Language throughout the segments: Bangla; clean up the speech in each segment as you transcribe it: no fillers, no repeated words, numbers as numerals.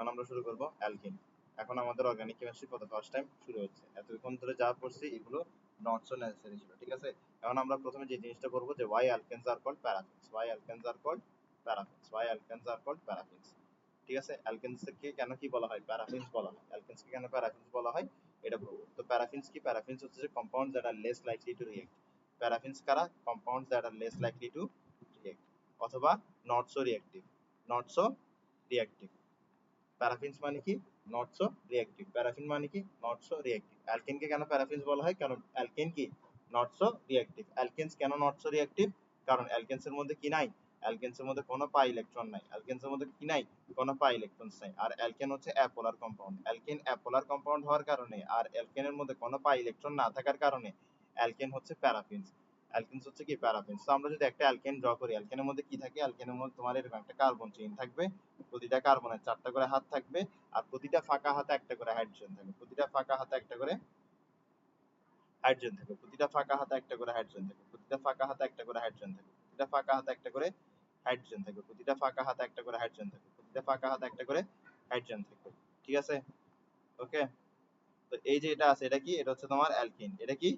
এখন আমরা শুরু করব অ্যালকিন। এখন আমাদের organic chemistry for the first time শুরু হচ্ছে। এতক্ষণ ধরে যা পড়ছি এগুলো নট সো নেসেসারি ছিল, ঠিক আছে? এখন আমরা প্রথমে যে জিনিসটা করব যে why alkanes are called paraffins, why alkanes are called paraffins, why alkanes are called paraffins, ঠিক আছে? অ্যালকেনস কে কেন কি বলা হয় প্যারাফিনস বলা হয়, অ্যালকেনস কে কেন প্যারাফিনস বলা হয় এটা বলবো। তো প্যারাফিনস কি? প্যারাফিনস হচ্ছে যে compounds that are less likely to react. Paraffins কারা? Compounds that are less likely to react অথবা not so reactive, not so reactive. Paraffins মানে কি? Not so reactive. প্যারাফিন মানে কি? Not so reactive. অ্যালকেনকে কেন প্যারাফিনস বলা হয়? কারণ অ্যালকেন কি? Not so reactive. অ্যালকেনস কেন নট সো রিঅ্যাক্টিভ? কারণ অ্যালকেনস এর মধ্যে কি নাই? অ্যালকেনস এর মধ্যে কোনো পাই ইলেকট্রন নাই। অ্যালকেনস এর মধ্যে কি নাই? কোনো পাই ইলেকট্রনস নাই। আর অ্যালকেন হচ্ছে অ্যাপোলার কম্পাউন্ড। অ্যালকেন অ্যাপোলার কম্পাউন্ড হওয়ার কারণে আর অ্যালকেনের মধ্যে কোনো পাই ইলেকট্রন না থাকার কারণে অ্যালকেন হচ্ছে প্যারাফিনস। অ্যালকেনস হচ্ছে কি? প্যারাফিনস। তো আমরা যদি একটা অ্যালকেন ড্র করি, অ্যালকেনের মধ্যে কি থাকে? অ্যালকেনের মধ্যে তোমার এরকম একটা কার্বন চেইন থাকবে, প্রতিটা কার্বনের 4টা করে হাত থাকবে, আর প্রতিটা ফাঁকা হাতে একটা করে হাইড্রোজেন থাকবে, প্রতিটা ফাঁকা হাতে একটা করে হাইড্রোজেন থাকবে, প্রতিটা ফাঁকা হাতে একটা করে হাইড্রোজেন থাকবে, প্রতিটা ফাঁকা হাতে একটা করে হাইড্রোজেন থাকবে, প্রতিটা ফাঁকা হাতে একটা করে হাইড্রোজেন থাকবে, প্রতিটা ফাঁকা হাতে একটা করে হাইড্রোজেন থাকবে, প্রতিটা ফাঁকা হাতে একটা করে হাইড্রোজেন থাকবে, ঠিক আছে? ওকে। তো এই যে এটা আছে, এটা কি? এটা হচ্ছে তোমার অ্যালকিন। এটা কি?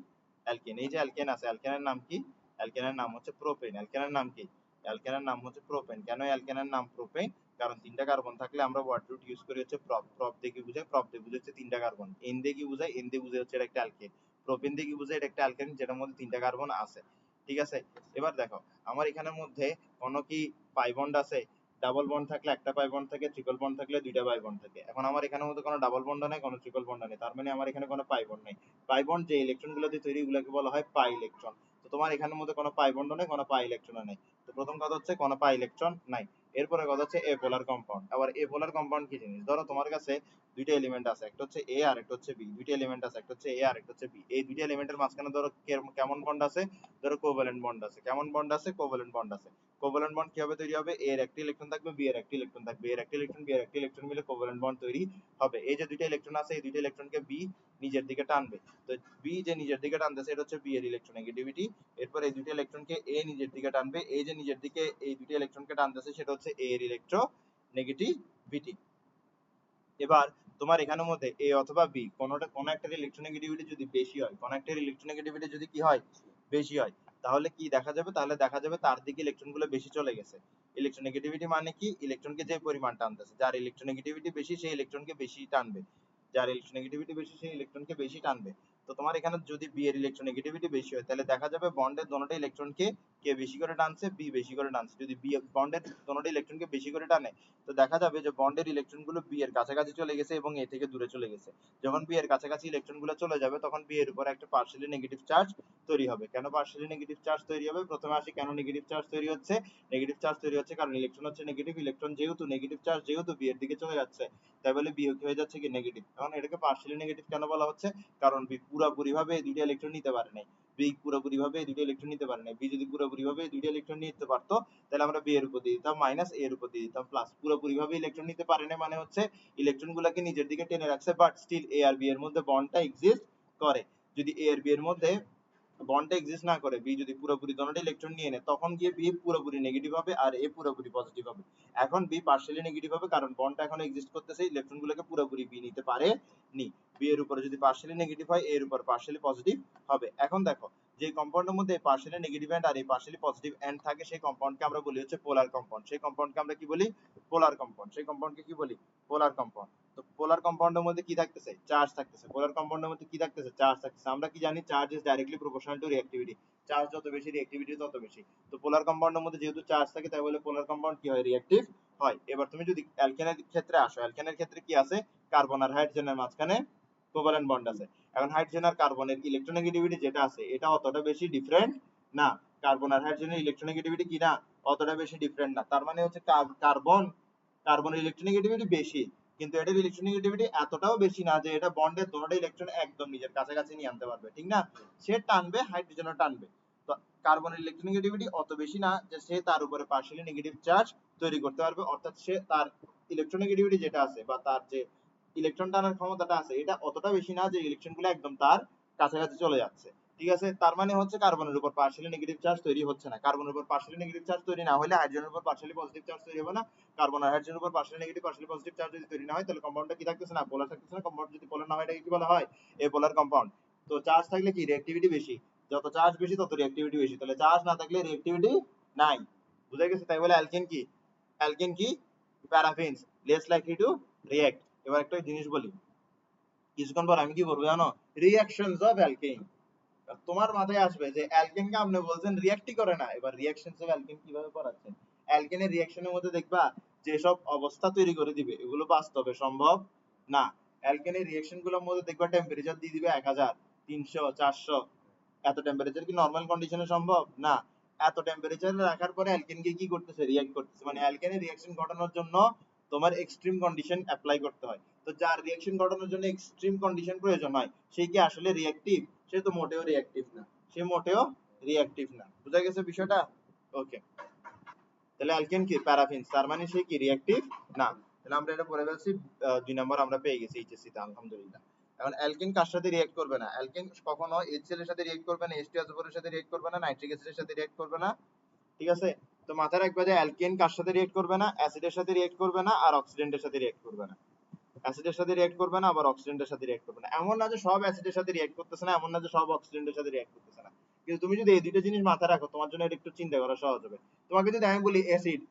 অ্যালকিন। এই যে অ্যালকেন আছে, অ্যালকেনের নাম কি? অ্যালকেনের নাম হচ্ছে প্রোপেন। অ্যালকেনের নাম কি? অ্যালকেনের নাম হচ্ছে প্রোপেন। কেন অ্যালকেনের নাম প্রোপেন? কারণ 3টা কার্বন থাকলে আমরা ওয়ার্ড রুট ইউজ করি হচ্ছে প্রপ। প্রপ দিয়ে কি বোঝায়? প্রপ দিয়ে বোঝায় হচ্ছে 3টা কার্বন। এন দিয়ে কি বোঝায়? এন দিয়ে বোঝায় হচ্ছে এটা একটা অ্যালকেন। প্রোপেন দিয়ে কি বোঝায়? এটা একটা অ্যালকেন যেটার মধ্যে 3টা কার্বন আছে, ঠিক আছে? এবার দেখো আমার এখানের মধ্যে কোনো কি পাই বন্ড আছে? ডাবল বন্ড থাকলে একটা পাই বন্ড থাকে, ট্রিপল বন্ড থাকলে 2টা পাই বন্ড থাকে। এখন আমার এখানের মধ্যে কোনো ডাবল বন্ড নাই, কোনো ট্রিপল বন্ড নেই, তার মানে আমার এখানে কোনো পাই বন্ড নাই। পাই বন্ড যে ইলেকট্রন গুলো দিয়ে তৈরি এগুলোকে বলা হয় পাই ইলেকট্রন। তো তোমার এখানের মধ্যে কোনো পাই বন্ড নেই, কোনো পাই ইলেকট্রন নাই। তো প্রথম কথা হচ্ছে কোনো পাই ইলেকট্রন নাই। এরপরে কথা হচ্ছে এ পোলার কম্পাউন্ড। আবার এ পোলার কম্পাউন্ড কি জিনিস? ধরো তোমার কাছে 2টা এলিমেন্ট আছে, একটা হচ্ছে এ আর একটা হচ্ছে বি। 2টা এলিমেন্ট আছে, একটা হচ্ছে এ আর একটা হচ্ছে বি। এই 2টা এলিমেন্টের মাঝখানে ধরো কেমন বন্ড আছে? ধরো কোভ্যালেন্ট বন্ড আছে। কেমন বন্ড আছে? কোভ্যালেন্ট বন্ড আছে। কোভ্যালেন্ট বন্ড কিভাবে তৈরি হবে? এ এর একটা ইলেকট্রন থাকবে, বি এর একটা ইলেকট্রন থাকবে, এর একটা ইলেকট্রন বি এর একটা ইলেকট্রন মিলে কোভ্যালেন্ট বন্ড তৈরি হবে। এই যে 2টা ইলেকট্রন আছে, এই 2টা ইলেকট্রনকে বি নিজের দিকে টানবে। তো বি যে নিজের দিকে টানতেছে এটা হচ্ছে বি এর ইলেকট্রোনেগেটিভিটি। এরপর এই 2টা ইলেকট্রনকে এ নিজের দিকে টানবে, এই যে নিজের দিকে এই 2টা ইলেকট্রনকে টানতেছে সেটা হচ্ছে এ এর ইলেকট্রোনেগেটিভিটি। এবার তোমার এখানের মধ্যে এ অথবা বি কোনো একটা ইলেকট্রোনেগেটিভিটি যদি বেশি হয়, কোনো একটা ইলেকট্রোনেগেটিভিটি যদি কি হয়? বেশি হয়, তাহলে কি দেখা যাবে? তাহলে দেখা যাবে তার দিকে ইলেকট্রনগুলো বেশি চলে গেছে। ইলেকট্রোনেগেটিভিটি মানে কি? ইলেকট্রনকে যে পরিমাণ টানতেছে, যার ইলেকট্রোনেগেটিভিটি বেশি সেই ইলেকট্রনকে বেশি টানবে, যার ইলেকট্রোনেগেটিভিটি বেশি সেই ইলেকট্রনকে বেশি টানবে। তো তোমার এখানে যদি বি এর ইলেকট্রোনেগেটিভিটি বেশি হয় তাহলে দেখা যাবে বন্ডের দোনোটা ইলেকট্রনকে কে বেশি করে টানছে? বি বেশি করে টানছে। যদি বি বন্ডের দোনোটা ইলেকট্রনকে বেশি করে টানে তো দেখা যাবে যে বন্ডের ইলেকট্রনগুলো বি এর কাছাকাছি চলে গেছে এবং এ থেকে দূরে চলে গেছে। যখন বি এর কাছাকাছি ইলেকট্রনগুলো চলে যাবে তখন বি এর উপর একটা পার্শিয়ালি নেগেটিভ চার্জ তৈরি হবে। কেন পার্শিয়ালি নেগেটিভ চার্জ তৈরি হবে? প্রথমে আসি কেন নেগেটিভ চার্জ তৈরি হচ্ছে। নেগেটিভ চার্জ তৈরি হচ্ছে কারণ ইলেকট্রন হচ্ছে নেগেটিভ, ইলেকট্রন যেহেতু নেগেটিভ চার্জ যেহেতু বি এর দিকে চলে যাচ্ছে তাই বলে বি হয়ে যাচ্ছে কি নেগেটিভ। এখন এটাকে পার্শিয়ালি নেগেটিভ কেন বলা হচ্ছে? কারণ বি পুরোপুরি ভাবে এই 2টা ইলেকট্রন নিতে পারে নাই। বি পুরোপুরি ভাবে এই 2টা ইলেকট্রন নিতে পারে নাই। বি যদি পুরোপুরি ভাবে এই 2টা ইলেকট্রন নিতে পারতো তাহলে আমরা বি এর উপর দিয়ে দিতাম মাইনাস, এ এর উপর দিয়ে দিতাম প্লাস। পুরোপুরি ভাবে ইলেকট্রন নিতে পারে না মানে হচ্ছে ইলেকট্রন গুলাকে নিজের দিকে টেনে রাখছে, বাট স্টিল এ আর বি এর মধ্যে বন্ডটা এক্সিস্ট করে। যদি এ আর বি এর মধ্যে বন্ডটা এক্সিস্ট না করে, বি যদি পুরোপুরি দোনোটা ইলেকট্রন নিয়ে নেয় তখন গিয়ে বি পুরোপুরি নেগেটিভ হবে আর এ পুরোপুরি পজিটিভ হবে। এখন বি পার্শিয়ালি নেগেটিভ হবে কারণ বন্ডটা এখনো এক্সিস্ট করতেছে, ইলেকট্রন গুলোকে পুরোপুরি বি নিতে পারে নি। বি এর উপরে যদি পার্শিয়ালি নেগেটিভ হয়, এর উপর পার্শিয়ালি পজিটিভ হবে। এখন দেখো যে কম্পাউন্ডের মধ্যে পার্শিয়ালি নেগেটিভ এন্ড আর এই পার্শিয়ালি পজিটিভ এন্ড থাকে সেই কম্পাউন্ডকে আমরা বলি হচ্ছে পোলার কম্পাউন্ড। সেই কম্পাউন্ডকে আমরা কি বলি? পোলার কম্পাউন্ড। সেই কম্পাউন্ডকে কি বলি? পোলার কম্পাউন্ড। তো পোলার কম্পাউন্ডের মধ্যে কি থাকতেছে? চার্জ থাকতেছে। পোলার কম্পাউন্ডের মধ্যে কি থাকতেছে? চার্জ থাকতেছে। আমরা কি জানি? Charge is directly proportional to reactivity. Charge যত বেশি রিঅ্যাক্টিভিটি তত বেশি। তো পোলার কম্পাউন্ডের মধ্যে যেহেতু চার্জ থাকে তাই বলে পোলার কম্পাউন্ড কি হয়? রিঅ্যাক্টিভ হয়। এবার তুমি যদি অ্যালকেনের ক্ষেত্রে আসো, অ্যালকেনের ক্ষেত্রে কি আছে? কার্বন আর হাইড্রোজেনের মাঝখানে কোভালেন্ট বন্ড আছে। এখন হাইড্রোজেন আর কার্বনের ইলেকট্রোনেগেটিভিটি যেটা আছে এটা অতটা বেশি ডিফারেন্ট না। কার্বন আর হাইড্রোজেনের ইলেকট্রোনেগেটিভিটি কি না? অতটা বেশি ডিফারেন্ট না। তার মানে হচ্ছে কার্বনের ইলেকট্রোনেগেটিভিটি বেশি, কিন্তু এটার ইলেকট্রোনেগেটিভিটি এতটাও বেশি না যে এটা বন্ডের দোনোটা ইলেকট্রন একদম নিজের কাছাকাছি নিয়ে আনতে পারবে, ঠিক না? সে টানবে, হাইড্রোজেনও টানবে। তো কার্বনের ইলেকট্রোনেগেটিভিটি অত বেশি না যে সে তার উপরে পার্শিয়ালি নেগেটিভ চার্জ তৈরি করতে পারবে, অর্থাৎ সে তার ইলেকট্রোনেগেটিভিটি যেটা আছে বা তার যে ইলেকট্রন টানার ক্ষমতাটা আছে এটা অতটা বেশি না যে ইলেকট্রনগুলো একদম তার কাছাকাছি চলে যাচ্ছে। ঠিক আছে, তার মানে হচ্ছে কার্বনের উপর পার্শিয়ালি নেগেটিভ চার্জ তৈরি হচ্ছে না। কার্বনের উপর পার্শিয়ালি নেগেটিভ চার্জ তৈরি না হলে হাইড্রোজেনের উপর পার্শিয়ালি পজিটিভ চার্জ তৈরি হবে না। কার্বন আর হাইড্রোজেনের উপর partially negative partially positive charge যদি তৈরি না হয় তাহলে কম্পাউন্ডটা কি থাকতেছে না, পোলার থাকতেছে না। কম্পাউন্ড যদি পোলার না হয় এটাকে কি বলা হয়, এপোলার কম্পাউন্ড। তো চার্জ থাকলে কি রিঅ্যাক্টিভিটি বেশি, যত চার্জ বেশি তত রিঅ্যাক্টিভিটি বেশি, তাহলে চার্জ না থাকলে রিঅ্যাক্টিভিটি নাই। বুঝা গেছে? তাই বলে অ্যালকেন কি, অ্যালকেন কি, প্যারাফিনস লেস লাইকলি টু রিঅ্যাক্ট। এবার একটা জিনিস বলি, কিছুক্ষণ পর আমি কি করবো জানো, রিঅ্যাকশনস অফ অ্যালকেন। তোমার মাথায় আসবে যে অ্যালকেনকে আপনি বলছেন রিঅ্যাক্টই করে না, এবার রিঅ্যাকশনস অফ অ্যালকেন কিভাবে পড়াচ্ছেন। অ্যালকেনের রিঅ্যাকশনের মধ্যে দেখবা যেসব অবস্থা তৈরি করে দিবে এগুলো বাস্তবে সম্ভব না। অ্যালকেনের রিঅ্যাকশন গুলোর মধ্যে দেখবা টেম্পারেচার দিয়ে দিবে 1000, 300, 400। এত টেম্পারেচার কি নরমাল কন্ডিশনে সম্ভব না। এত টেম্পারেচারে রাখার পরে অ্যালকেনকে কি করতেছে, রিঅ্যাক্ট করতেছে। মানে অ্যালকেনের রিঅ্যাকশন ঘটানোর জন্য তোমার এক্সট্রিম কন্ডিশন অ্যাপ্লাই করতে হয়। তো যার রিঅ্যাকশন ঘটানোর জন্য এক্সট্রিম কন্ডিশন প্রয়োজন হয় সে কি আসলে রিঅ্যাক্টিভ? সে তো মোটেও রিঅ্যাক্টিভ না, সে মোটেও রিঅ্যাক্টিভ না। বুঝা গেছে বিষয়টা? ওকে, তাহলে অ্যালকেন কি, প্যারাফিনস, তার মানে সে কি রিঅ্যাক্টিভ না। তাহলে আমরা এটা পড়ে ফেলছি, 2 নম্বর আমরা পেয়ে গেছি এইচএসসি তে আলহামদুলিল্লাহ। এখন অ্যালকেন কার সাথে রিঅ্যাক্ট করবে না? অ্যালকেন কখনো HCl এর সাথে রিঅ্যাক্ট করবে না, H2SO4 এর সাথে রিঅ্যাক্ট করবে না, নাইট্রিক অ্যাসিডের সাথে রিঅ্যাক্ট করবে না। ঠিক আছে, তো মাথায় রাখবে যে অ্যালকেন কার সাথে রিঅ্যাক্ট করবে না, অ্যাসিডের সাথে রিঅ্যাক্ট করবে না আর অক্সিডেন্টের সাথে রিঅ্যাক্ট করবে না। অ্যাসিডের সাথে রিঅ্যাক্ট করবে না আবার অক্সিডেন্টের সাথে রিঅ্যাক্ট করবে না। এমন না যে সব অ্যাসিডের সাথে রিঅ্যাক্ট করতেছে না, এমন না যে সব অক্সিডেন্টের সাথে রিঅ্যাক্ট করতেছে না। কিন্তু তুমি যদি এই দুইটা জিনিস মাথায় রাখো তোমার জন্য এটা একটু চিন্তা করা সহজ হবে। তোমাকে যদি আমি বলি অ্যাসিড,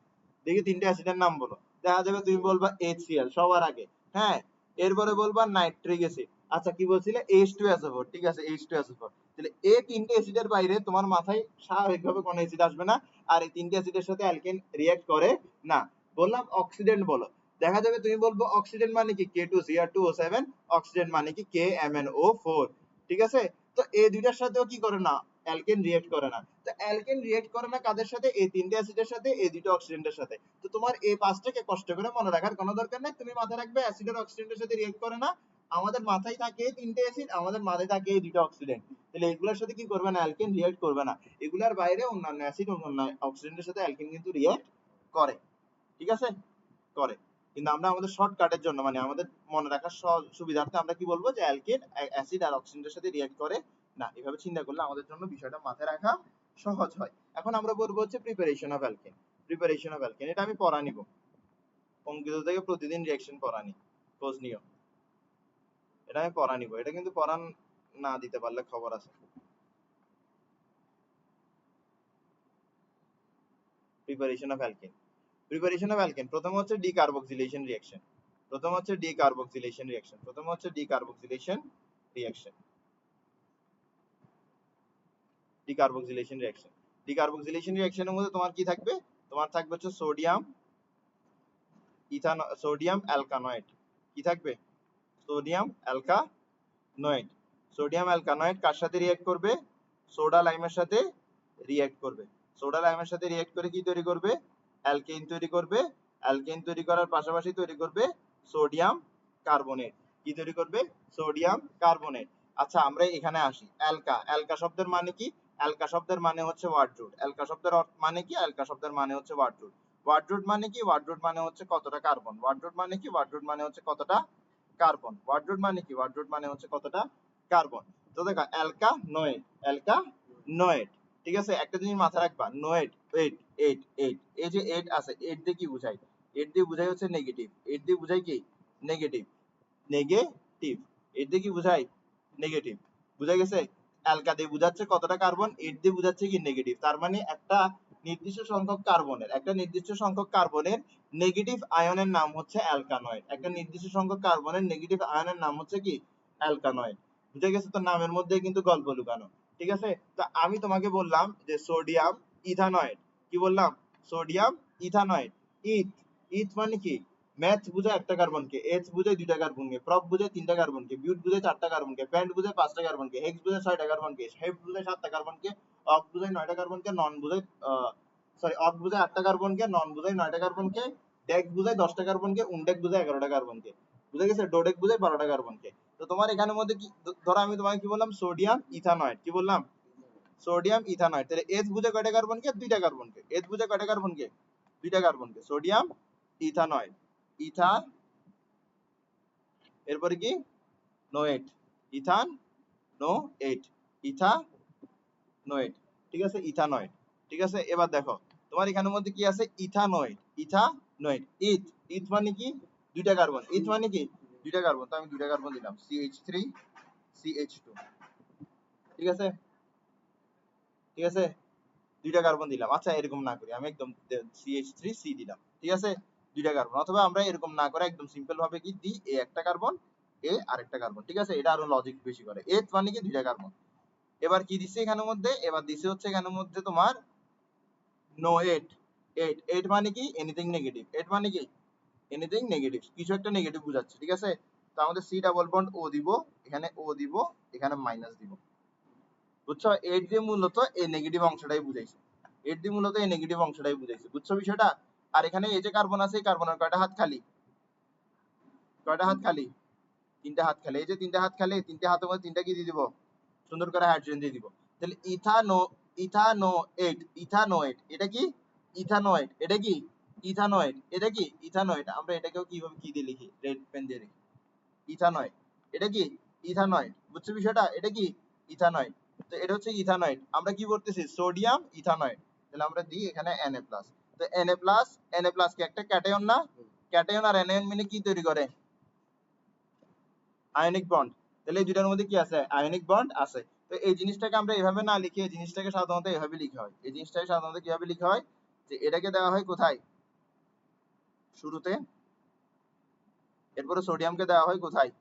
দেখি 3টা অ্যাসিডের নাম বলো, দেখা যাবে তুমি বলবা HCl সবার আগে, হ্যাঁ, এরপরে বলবা নাইট্রিক অ্যাসিড, আচ্ছা কি বলছিলে, H2SO4, ঠিক আছে H2SO4। তাহলে এই 3টে অ্যাসিডের বাইরে তোমার মাথায় স্বাভাবিকভাবে কোনো অ্যাসিড আসবে না। আর এই 3টে অ্যাসিডের সাথে অ্যালকেন রিঅ্যাক্ট করে না। বললাম অক্সিডেন্ট বলো, দেখা যাবে তুমি বলবো অক্সিডেন্ট মানে কি K2Cr2O7, অক্সিডেন্ট মানে কি KMnO4। ঠিক আছে, তো এই দুইটার সাথেও কি করে না, অ্যালকেন রিঅ্যাক্ট করে না। তো অ্যালকেন রিঅ্যাক্ট করে না কাদের সাথে, এই 3টে অ্যাসিডের সাথে, এই দুটো অক্সিডেন্টের সাথে। তো তোমার এই পাঁচটাকে কষ্ট করে মনে রাখার কোনো দরকার নাই, তুমি মাথায় রাখবে অ্যাসিড আর অক্সিডেন্টের সাথে রিঅ্যাক্ট করে না। আমাদের মাথায় থাকে 3টে অ্যাসিড, আমাদের মাথায় থাকে এই দুটো অক্সিডেন্ট। তাহলে এগুলোর সাথে কি করবে না, অ্যালকেন রিঅ্যাক্ট করবে না। এগুলোর বাইরে অন্যান্য অ্যাসিড অন্যান্য অক্সিডেন্টের সাথে অ্যালকেন কিন্তু রিঅ্যাক্ট করে। ঠিক আছে, করে। কিন্তু আমরা আমাদের শর্টকাটের জন্য মানে আমাদের মনে রাখার সুবিধার্থে আমরা কি বলবো যে অ্যালকেন অ্যাসিড আর অক্সিডেন্টের সাথে রিঅ্যাক্ট করে না। এভাবে চিন্তা করলে আমাদের জন্য বিষয়টা মাথায় রাখা সহজ হয়। এখন আমরা বলবো হচ্ছে preparation of alkane. Preparation of alkane এটা আমি পড়া নিব, অঙ্কিত থেকে প্রতিদিন রিঅ্যাকশন পড়া নি, খোঁজ নিও। এটা আমি পড়া নিব, এটা কিন্তু পড়া না দিতে পারলে খবর আছে। Preparation of alkane, preparation of alkane প্রথম হচ্ছে ডিকার্বক্সিলেশন রিঅ্যাকশন। প্রথম হচ্ছে ডিকার্বক্সিলেশন রিঅ্যাকশন, প্রথম হচ্ছে decarboxylation reaction. Decarboxylation reaction, decarboxylation রিঅ্যাকশনের মধ্যে তোমার কি থাকবে, তোমার থাকবে হচ্ছে সোডিয়াম সোডিয়াম অ্যালকানয়েড। কি থাকবে, সোডিয়াম অ্যালকানয়েড। সোডিয়াম অ্যালকানয়েড কার সাথে রিঅ্যাক্ট করবে, সোডা লাইমের সাথে রিঅ্যাক্ট করবে। সোডা লাইমের সাথে রিঅ্যাক্ট করে কি তৈরি করবে, অ্যালকেন তৈরি করবে। অ্যালকেন তৈরি করার পাশাপাশি তৈরি করবে সোডিয়াম কার্বনেট। কি তৈরি করবে, সোডিয়াম কার্বনেট। আচ্ছা আমরা এখানে আসি, অ্যালকা, অ্যালকা শব্দের মানে কি, অ্যালকা শব্দের মানে হচ্ছে ওয়ার্ড রুট। অ্যালকা শব্দের মানে কি, অ্যালকা শব্দের মানে হচ্ছে ওয়ার্ড রুট। ওয়ার্ড রুট মানে কি, ওয়ার্ড রুট মানে হচ্ছে কতটা কার্বন। ওয়ার্ড রুট মানে কি, ওয়ার্ড রুট মানে হচ্ছে কতটা কার্বন। ওয়ার্ড রুট মানে কি, ওয়ার্ড রুট মানে হচ্ছে কতটা কার্বন। তো দেখো অ্যালকা নোয়েট, অ্যালকা নোয়েট। ঠিক আছে, একটা জিনিস মাথায় রাখবা, নোয়েট, এইট, এইট, এইট, এই যে এইট আছে, এইট দিয়ে কি বুঝাই, এইট দিয়ে বুঝাই হচ্ছে নেগেটিভ। এইট দিয়ে বুঝাই কি, নেগেটিভ, নেগেটিভ। এইট দিয়ে কি বুঝাই, নেগেটিভ। বুঝা গেছে, অ্যালকা দিয়ে বুঝাচ্ছে কতটা কার্বন, এইট দিয়ে বুঝাচ্ছে কি নেগেটিভ। তার মানে একটা নির্দিষ্ট সংখ্যক কার্বনের, একটা নির্দিষ্ট সংখ্যক কার্বনের নেগেটিভ আয়নের নাম হচ্ছে অ্যালকানয়েড। একটা নির্দিষ্ট সংখ্যক কার্বনের নেগেটিভ আয়নের নাম হচ্ছে কি, অ্যালকানয়েড। বুঝে গেছে, তো নামের মধ্যে কিন্তু গল্প লুকানো। ঠিক আছে, তো আমি তোমাকে বললাম যে সোডিয়াম ইথানয়েড, কি বললাম, সোডিয়াম ইথানয়েড। ইথ, ইথ মানে কি, ম্যাথ বুঝায় একটা কার্বনকে, এইচ বুঝায় 2টা কার্বনকে, প্রপ বুঝায় 3টা কার্বনকে, বিউট বুঝায় 4টা কার্বনকে, প্যান্ট বুঝায় 5টা কার্বনকে, হেক্স বুঝায় 6টা কার্বনকে, হেপ বুঝায় 7টা কার্বনকে, অক বুঝায় 9টা কার্বনকে, নন বুঝায় অক বুঝায় 8টা কার্বনকে, নন বুঝায় 9টা কার্বনকে, ডেক বুঝায় 10টা কার্বনকে, উনডেক বুঝায় 11টা কার্বনকে। বুঝে গেছে, ডোডেক বুঝায় 12টা কার্বনকে। তো তোমার এখানের মধ্যে কি, ধরো আমি তোমাকে কি বললাম, সোডিয়াম ইথানয়েড, কি বললাম, সোডিয়াম ইথানয়েড। তাহলে এস বুঝে কয়টা কার্বনকে, 2টা কার্বনকে। এস বুঝে কয়টা কার্বনকে, 2টা কার্বনকে, সোডিয়াম ইথানয়েড। ইথা, এরপরে কি, নোয়েট, ইথান নো এইট, ইথা নয়েড, ঠিক আছে, ইথানয়েড, ঠিক আছে। এবার দেখো তোমার এখানের মধ্যে কি আছে, ইথানয়েড, ইথানয়েড, ইথ, ইথ মানে কি দুইটা কার্বন, ইথ মানে কি দুইটা কার্বন, তো আমি দুইটা কার্বন দিলাম CH3 CH2, ঠিক আছে, ঠিক আছে, দুইটা কার্বন দিলাম। আচ্ছা এরকম না করি, আমি একদম CH3C দিলাম, ঠিক আছে, দুইটা কার্বন। অথবা আমরা এরকম না করে একদম সিম্পল ভাবে কি দিই, এ একটা কার্বন, এ আরেকটা কার্বন, ঠিক আছে, এটা আরো লজিক বেশি করে, এথ মানে কি দুইটা কার্বন। এবার কি দিছে এখানের মধ্যে, এবার দিছে হচ্ছে এখানের মধ্যে তোমার নো এইট, এইট, এইট মানে কি এনিথিং নেগেটিভ, এইট মানে কি এনিথিং নেগেটিভ, কিছু একটা নেগেটিভ বুঝাচ্ছে, ঠিক আছে। তো আমাদের সি ডাবল বন্ড ও দিব, এখানে ও দিব, এখানে মাইনাস দিব, বুঝছো, এইট দিয়ে মূলত এই নেগেটিভ অংশটাই বুঝাইছে, এইট দিয়ে মূলত এই নেগেটিভ অংশটাই বুঝাইছে, বুঝছো বিষয়টা। আর এখানে এই যে কার্বন আছে, এই কার্বনের কয়টা হাত খালি, কয়টা হাত খালি, তিনটা হাত খালি, এই যে তিনটা হাত খালি, তিনটা হাতের মধ্যে তিনটা কি দিয়ে দিব, সুন্দর করে হাইড্রোজেন দিয়ে দিব। তাহলে ইথানোয়েট, ইথানোয়েট, এটা কি ইথানোয়েট, এটা কি ইথানোয়েট, এটা কি ইথানোয়েট, আমরা এটাকেও কিভাবে কি দিয়ে লিখি, রেড পেন দিয়ে লিখি, ইথানয়েড, এটা কি ইথানয়েড, বুঝছো বিষয়টা, এটা কি ইথানয়েড। তো এটা হচ্ছে ইথানয়েড, আমরা কি করতেছি সোডিয়াম ইথানয়েড, তাহলে আমরা দিই এখানে Na+। তো Na+, কি একটা ক্যাটায়ন না, ক্যাটায়ন আর অ্যানায়ন মিলে কি তৈরি করে, আয়নিক বন্ড, তাহলে এই দুটার মধ্যে কি আছে, আয়নিক বন্ড আছে। তো এই জিনিসটাকে আমরা এভাবে না লিখে, এই জিনিসটাকে সাধারণত এভাবে লিখা হয়, এই জিনিসটাকে সাধারণত কিভাবে লিখা হয়, যে এটাকে দেওয়া হয় কোথায়, শুরুতে, এরপরে সোডিয়ামকে দেওয়া হয় কোথায়,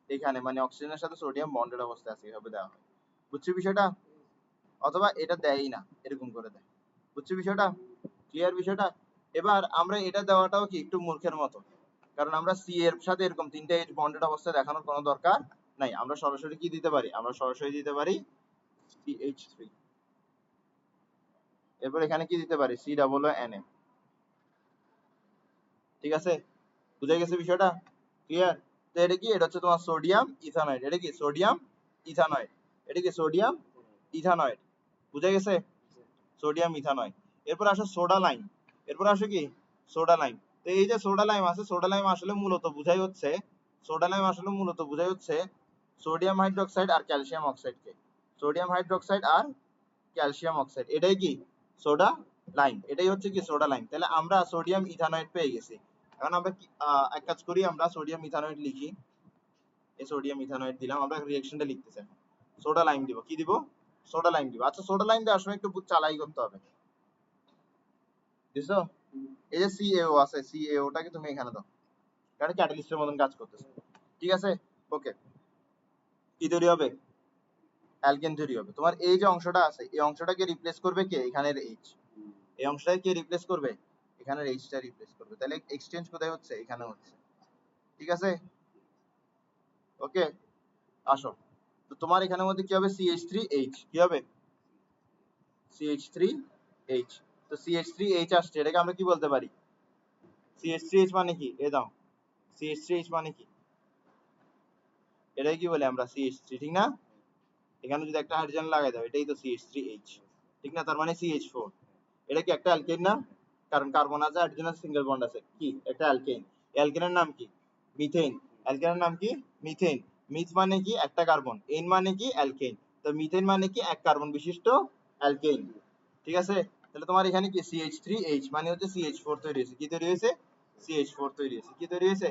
এখানে, মানে অক্সিজেনের সাথে সোডিয়াম বন্ডেড অবস্থায় আছে, এভাবে দেওয়া হয়, বুঝছো বিষয়টা। অথবা এটা দেয়ই না, এরকম করে দেয়, বুঝছো বিষয়টা, ক্লিয়ার বিষয়টা। এবার আমরা এটা দেওয়াটাও কি একটু মূর্খের মতো, কারণ আমরা সি এর সাথে এরকম তিনটা এইচ বন্ডেড অবস্থায় দেখানোর কোনো দরকার নাই, আমরা সরাসরি কি দিতে পারি, আমরা সরাসরি দিতে পারি CH3, এরপর এখানে কি দিতে পারি COO Na, ঠিক আছে, বুঝা গেছে বিষয়টা, ক্লিয়ার। তো এটা কি, এটা হচ্ছে তোমার সোডিয়াম ইথানয়েড, এটা কি সোডিয়াম ইথানয়েড, এটা কি সোডিয়াম ইথানয়েড, বুঝা গেছে, সোডিয়াম ইথানয়েড। এরপর আসো সোডা লাইম, এরপর আসো কি সোডা লাইম। তো এই যে সোডা লাইম আছে, সোডা লাইম আসলে মূলত বুঝাই হচ্ছে, সোডা লাইম আসলে মূলত বুঝাই হচ্ছে সোডিয়াম হাইড্রোক্সাইড আর ক্যালসিয়াম অক্সাইডকে, সোডিয়াম হাইড্রোক্সাইড আর ক্যালসিয়াম অক্সাইড, এটাই কি সোডা লাইম, এটাই হচ্ছে কি সোডা লাইম। তাহলে আমরা সোডিয়াম ইথানয়েড পেয়ে গেছি। এখন আমরা কি এক কাজ করি, আমরা সোডিয়াম ইথানয়েড লিখি, এই সোডিয়াম ইথানয়েড দিলাম, আমরা রিঅ্যাকশনটা লিখতেছি এখন, সোডা লাইম দিব, কি দিব, সোডা লাইম দিব। আচ্ছা সোডা লাইম দেওয়ার সময় একটু চালাই করতে হবে, বুঝছো, এই যে CaO আছে, CaO-টাকে তুমি এখানে দাও, কারণ ক্যাটালিস্টের মতন কাজ করতেছে, ঠিক আছে, ওকে, কি তৈরি হবে, অ্যালকেন তৈরি হবে। তোমার এই যে অংশটা আছে, এই অংশটাকে রিপ্লেস করবে কে, এখানের H, এই অংশটাকে কে রিপ্লেস করবে, এখানের H-টা রিপ্লেস করবে, তাহলে এক্সচেঞ্জ কোথায় হচ্ছে, এখানে হচ্ছে, ঠিক আছে, ওকে। আসো, তো তোমার এখানের মধ্যে কি হবে, CH3H, কি হবে CH3H, তো CH3H আসছে, এটাকে আমরা কি বলতে পারি, CH3H মানে কি, এ দাও, CH3H মানে কি, এটাই কি বলে আমরা CH3, ঠিক না, এখানে যদি একটা হাইড্রোজেন লাগাই দাও, এটাই তো CH3H, ঠিক না, তার মানে CH4, এটা কি একটা অ্যালকেন না, কারণ কার্বন আছে, হাইড্রোজেন আছে, সিঙ্গেল বন্ড আছে, কি একটা অ্যালকেন, অ্যালকেনের নাম কি মিথেন, অ্যালকেনের নাম কি মিথেন, মিথ মানে কি একটা কার্বন, এন মানে কি অ্যালকেন, তো মিথেন মানে কি এক কার্বন বিশিষ্ট অ্যালকেন, ঠিক আছে। তাহলে তোমার এখানে কি CH3H মানে হচ্ছে CH4 তৈরি হয়েছে, কি তৈরি হয়েছে, CH4 তৈরি হয়েছে, কি তৈরি হয়েছে,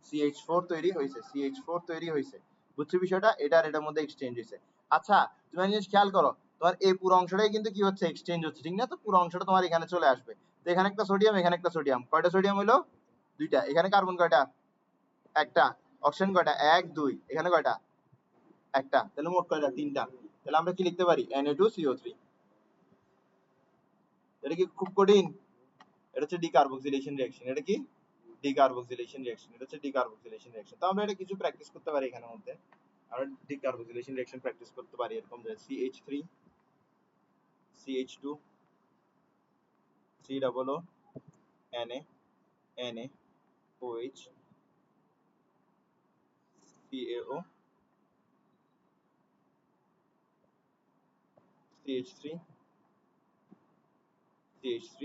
CH4 তৈরি হয়েছে, CH4 তৈরি হয়েছে, বুঝছো বিষয়টা, এটা আর এটার মধ্যে এক্সচেঞ্জ হয়েছে। আচ্ছা তুমি একটা জিনিস খেয়াল করো, তোমার এই পুরো অংশটাই কিন্তু কি হচ্ছে, এক্সচেঞ্জ হচ্ছে, ঠিক না, তো পুরো অংশটা তোমার এখানে চলে আসবে। তো এখানে একটা সোডিয়াম, এখানে একটা সোডিয়াম, কয়টা সোডিয়াম হলো, দুইটা, এখানে কার্বন কয়টা, একটা, অক্সিজেন কয়টা, এক দুই, এখানে কয়টা, একটা, তাহলে মোট কয়টা, তিনটা, তাহলে আমরা কি লিখতে পারি Na2CO3, এটা কি খুব কঠিন, এটা হচ্ছে ডিকার্বক্সিলেশন রিঅ্যাকশন, এটা কি ডিকার্বক্সিলেশন রিঅ্যাকশন, এটা হচ্ছে ডিকার্বক্সিলেশন রিঅ্যাকশন। তো আমরা এটা কিছু প্র্যাকটিস করতে পারি এখানের মধ্যে, আমরা ডিকার্বক্সিলেশন রিঅ্যাকশন প্র্যাকটিস করতে পারি, এরকম যে CH3 CH2 COO Na NaOH CaO CH3 CH3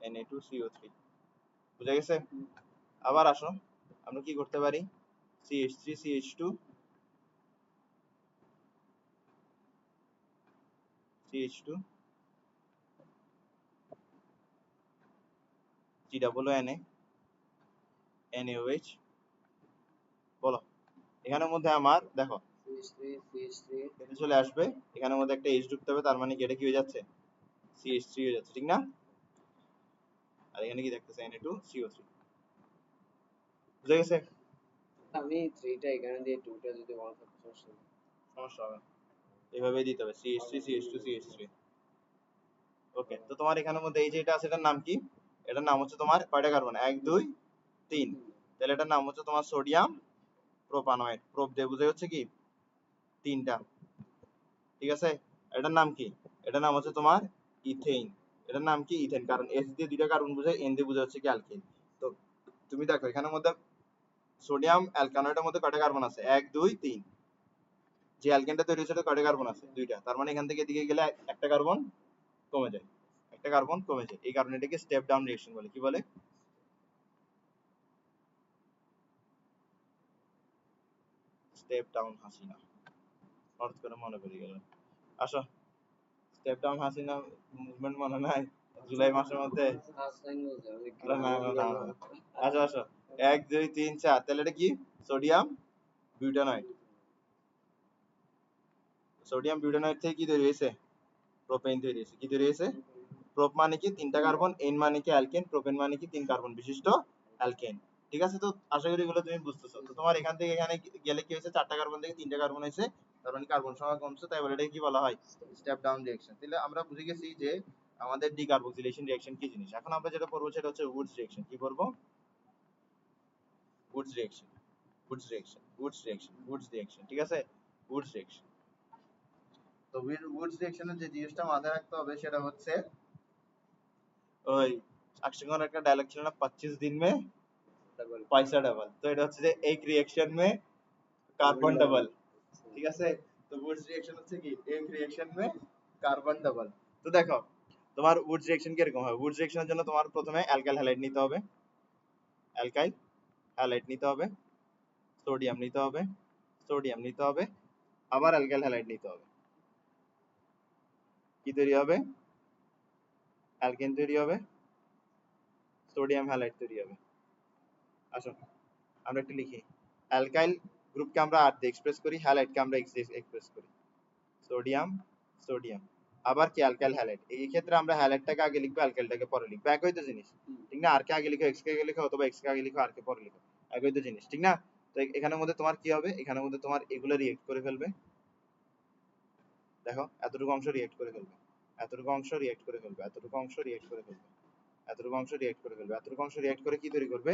Na2CO3, বুঝা গেছে। আবার আসো, আমরা কি করতে পারি, CH3 CH2 CH2 COONA NaOH। বলো এখানের মধ্যে আমার দেখো এটা চলে আসবে, এখানের মধ্যে একটা H ঢুকতে হবে, তার মানে কি এটা কি হয়ে যাচ্ছে CH3 হয়ে যাচ্ছে, ঠিক না? আর এখানে কি দেখতেছে Na2CO3। বুঝে গেছে? আমি 3টা এখানে দিয়ে 2টা যদি 1 থাকে সমস্যা হবে না, এভাবেই দিতে হবে CH3 CH2 CH3। ওকে, তো তোমার এখানের মধ্যে এই যে এটা আছে এটার নাম কি? এটার নাম হচ্ছে তোমার কয়টা কার্বন, 1 2 3। তাহলে এটার নাম হচ্ছে তোমার সোডিয়াম প্রোপানয়েড। প্রোপ দিয়ে বুঝে হচ্ছে কি 3টা, ঠিক আছে? এটার নাম কি? এটার নাম হচ্ছে তোমার ইথেন। এটার নাম কি ইথেন, কারণ এস দিয়ে 2টা কার্বন বোঝায়, এন দিয়ে বোঝা হচ্ছে কি অ্যালকেন। তো তুমি দেখো এখানের মধ্যে সোডিয়াম অ্যালকানয়েডের মধ্যে কয়টা কার্বন আছে, 1 2 3। যে অ্যালকেনটা তৈরি হচ্ছে কয়টা কার্বন আছে, 2টা। তার মানে এখান থেকে এদিকে গেলে একটা কার্বন কমে যায়, একটা কার্বন কমে যায়। এই কারণে এটাকে স্টেপ ডাউন রিঅ্যাকশন বলে। কি বলে? Step down Hasina. হঠাৎ করে মনে পড়ে গেল। আসো, স্টেপ ডাউন হাসিনা মুভমেন্ট মনে নাই জুলাই মাসের মধ্যে? আরে না না না না। আসো আসো, 1 2 3 4। তাহলে এটা কি? সোডিয়াম বিউটানয়েড। সোডিয়াম বিউটানয়েড থেকে কি তৈরি হয়েছে? প্রোপেন তৈরি হয়েছে। কি তৈরি হয়েছে? প্রোপ মানে কি 3টা কার্বন, এন মানে কি অ্যালকেন, প্রোপেন মানে কি 3 কার্বন বিশিষ্ট অ্যালকেন। ঠিক আছে? তো আশা করি এগুলো তুমি বুঝতেছো। তো তোমার এখান থেকে এখানে গেলে কি হয়েছে, 4টা কার্বন থেকে 3টা কার্বন হয়েছে, তার মানে কার্বন সংখ্যা কমছে, তাই বলে এটাকে কি বলা হয়? Step down reaction. তাহলে আমরা বুঝে গেছি যে আমাদের ডিকার্বক্সিলেশন রিঅ্যাকশন কি জিনিস। এখন আমরা যেটা করবো সেটা হচ্ছে উডস রিঅ্যাকশন। কি করবো? Woods reaction, Woods reaction, Woods reaction, Woods reaction. ঠিক আছে? Woods reaction. তো উডস রিঅ্যাকশনের যে জিনিসটা মাথায় রাখতে হবে সেটা হচ্ছে ওই अक्षय कुमार একটা ডায়লগ ছিল না, 25 दिन में পয়সা ডাবল। তো এটা হচ্ছে যে এক রিঅ্যাকশন মে কার্বন ডাবল। ঠিক আছে? তো উডস রিঅ্যাকশন হচ্ছে কি এক রিঅ্যাকশন মে কার্বন ডাবল। তো দেখো তোমার উডস রিঅ্যাকশন কিরকম হয়। উডস রিঅ্যাকশনের জন্য তোমার প্রথমে অ্যালকাইল হ্যালাইড নিতে হবে, অ্যালকাইল হ্যালাইড নিতে হবে, সোডিয়াম নিতে হবে, সোডিয়াম নিতে হবে, আবার অ্যালকাইল হ্যালাইড নিতে হবে। কি তৈরি হবে? অ্যালকেন তৈরি হবে, সোডিয়াম হ্যালাইড তৈরি হবে। আসো আমরা একটু লিখি। অ্যালকাইল গ্রুপকে আমরা আর দিয়ে এক্সপ্রেস করি, হ্যালাইডকে আমরা এক্স দিয়ে এক্সপ্রেস করি। সোডিয়াম সোডিয়াম, আবার কি অ্যালকাইল হ্যালাইড। এই ক্ষেত্রে আমরা হ্যালাইডটাকে আগে লিখবো, অ্যালকাইলটাকে পরে লিখবো। একই তো জিনিস, ঠিক না? আর কে আগে লিখো, এক্স কে আগে লিখো, অথবা এক্স কে আগে লিখো আর কে পরে লিখো, একই তো জিনিস, ঠিক না? তো এখানের মধ্যে তোমার কি হবে, এখানের মধ্যে তোমার এগুলো রিঅ্যাক্ট করে ফেলবে। দেখো এতটুকু অংশ রিঅ্যাক্ট করে ফেলবে, এতটুকু অংশ রিঅ্যাক্ট করে ফেলবে, এতটুকু অংশ রিঅ্যাক্ট করে ফেলবে, এতটুকু অংশ রিঅ্যাক্ট করে ফেলবে, এতটুকু অংশ রিঅ্যাক্ট করে কি তৈরি করবে?